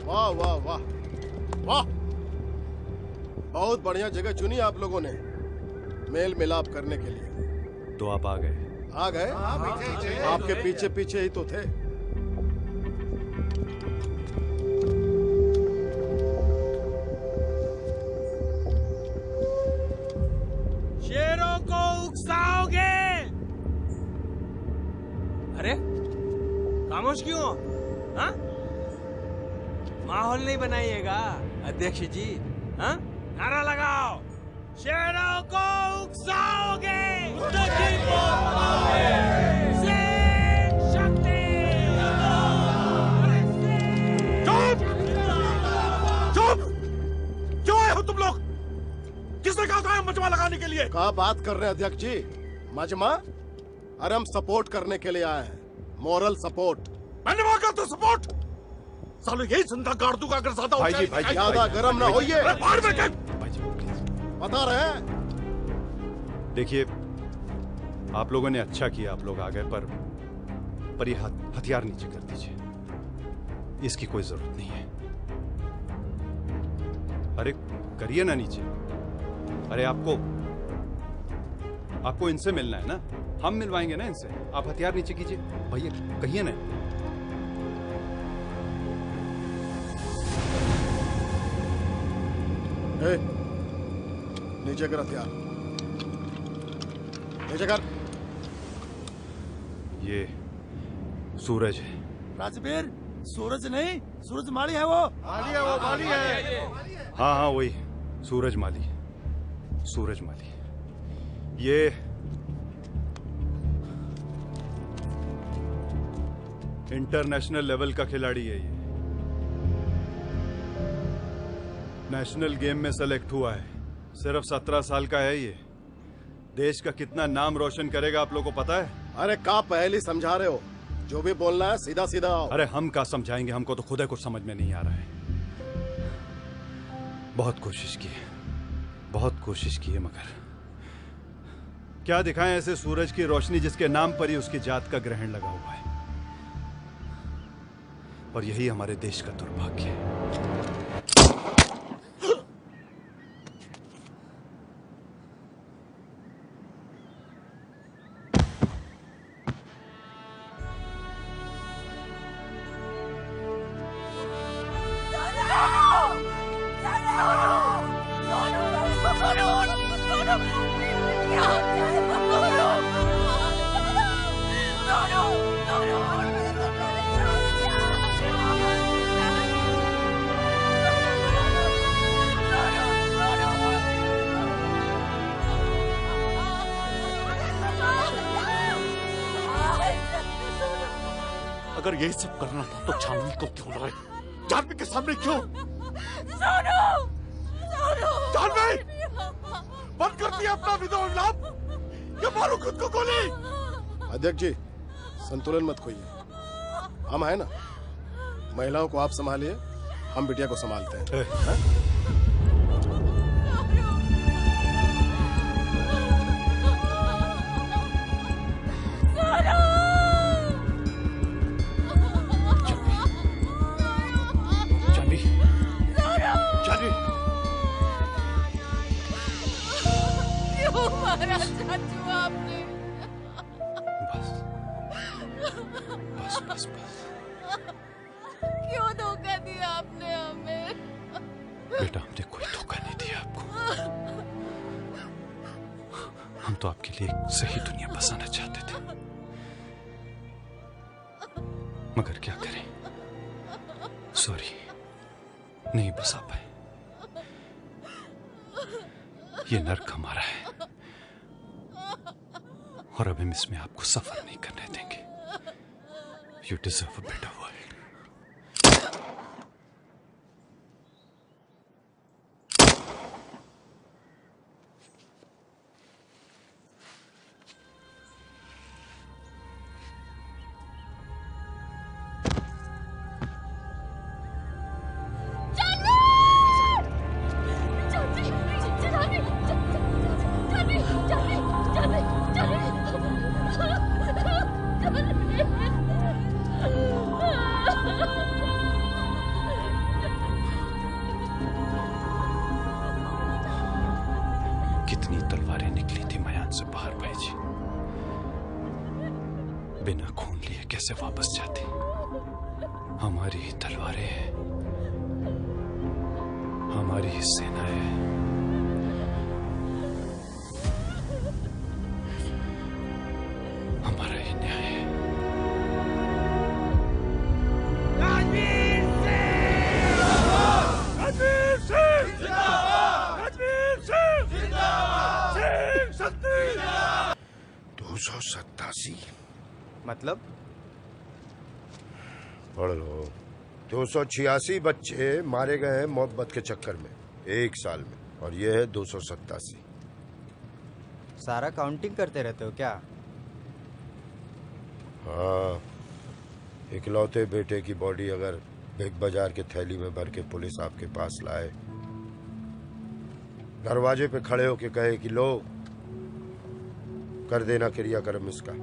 वाह वाह वाह वाह, बहुत बढ़िया जगह चुनी आप लोगों ने मेल मिलाप करने के लिए। तो आप आ गए? आ गए? आपके पीछे पीछे ही तो थे। शेरों को उकसाओगे? अरे खामोश क्यों हो? हाँ? माहौल नहीं बनाइएगा अध्यक्ष जी। हाँ? नारा लगाओ, शेरों को उकसाओगे? चुप! क्यों आए हो तुम लोग? किसने कहा था मजमा लगाने के लिए? क्या बात कर रहे हैं अध्यक्ष जी? मजमा? अरे हम सपोर्ट करने के लिए आए हैं, मॉरल सपोर्ट। मैंने मांगा तो सपोर्ट। सालों यही जिंदा गाड़ दूंगा अगर ज्यादा भाई जी, भाई जी, ज्यादा गर्म ना होइए। भाई जी, बता रहे हैं। देखिए, आप लोगों ने अच्छा किया, आप लोग आ गए, पर ये हथियार नीचे कर दीजिए, इसकी कोई जरूरत नहीं है। अरे करिए ना नीचे। अरे आपको इनसे मिलना है ना, हम मिलवाएंगे ना इनसे। आप हथियार नीचे कीजिए भैया, कहिए ना। नीचे कर हथियार, नीचे कर। ये सूरज है। राजवीर, सूरज नहीं, सूरज माली है वो। माली है वो, माली है। हाँ हाँ वही, सूरज माली, सूरज माली। ये इंटरनेशनल लेवल का खिलाड़ी है। ये नेशनल गेम में सेलेक्ट हुआ है। सिर्फ 17 साल का है ये। देश का कितना नाम रोशन करेगा आप लोगों को पता है? अरे का पहली समझा रहे हो? जो भी बोलना है सीधा सीधा आओ। अरे हम का समझाएंगे, हमको तो खुद कुछ समझ में नहीं आ रहा है। बहुत कोशिश की है, बहुत कोशिश की है, मगर क्या दिखाएं ऐसे सूरज की रोशनी जिसके नाम पर ही उसकी जात का ग्रहण लगा हुआ है। और यही हमारे देश का दुर्भाग्य है। अगर यही सब करना था तो जानवी को क्यों लाए? जानवी के सामने क्यों? जानवी, बंद कर दिया अपना विधवा विलाप, या मारो खुद को गोली। अध्यक्ष जी, संतुलन मत खोइए। हम है ना, महिलाओं को आप संभालिए, हम बिटिया को संभालते हैं। क्यों धोखा दिया आपने हमें? बेटा, हमने कोई धोखा नहीं दिया आपको। हम तो आपके लिए एक सही दुनिया बसाना चाहते थे, मगर क्या करें, सॉरी, नहीं बसा पाए। ये नर्क हमारा है और अब हम इसमें आपको सफर नहीं करने देंगे। You deserve a better world. कितनी तलवारें निकली थी मयान से बाहर भेजी, बिना खून लिए कैसे वापस जाती? हमारी ही तलवारें हैं, हमारी ही सेना है। हमारा ही न्याय है। रणवीर सिंह जिंदाबाद! रणवीर सिंह जिंदाबाद! सिंह शक्ति! 287 मतलब? पढ़ लो। 286 बच्चे मारे गए हैं मोहब्बत के चक्कर में 1 साल में, और ये है 287। सारा काउंटिंग करते रहते हो क्या? हाँ, इकलौते बेटे की बॉडी अगर बिग बाजार के थैली में भर के पुलिस आपके पास लाए, दरवाजे पे खड़े होके कहे कि लो कर देना क्रियाक्रम इसका,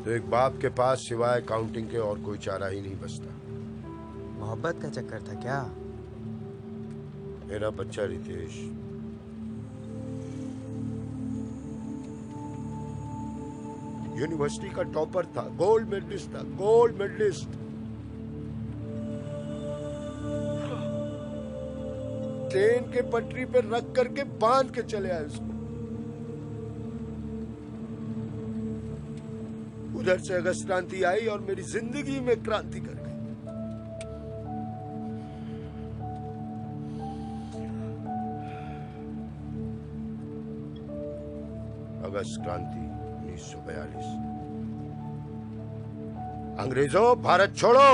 तो एक बाप के पास सिवाय काउंटिंग के और कोई चारा ही नहीं बचता। मोहब्बत का चक्कर था क्या? मेरा बच्चा रितेश यूनिवर्सिटी का टॉपर था, गोल्ड मेडलिस्ट था, गोल्ड मेडलिस्ट। ट्रेन के पटरी पे रख करके बांध के चले आए उसको। उधर से अगस्त क्रांति आई और मेरी जिंदगी में क्रांति कर गई। अगस्त क्रांति 1942। अंग्रेजों, भारत छोड़ो।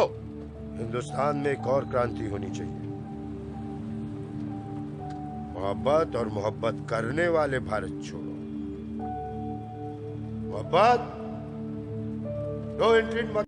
हिंदुस्तान में एक और क्रांति होनी चाहिए। मोहब्बत और मोहब्बत करने वाले भारत छोड़ो। मोहब्बत, नो एंट्री मत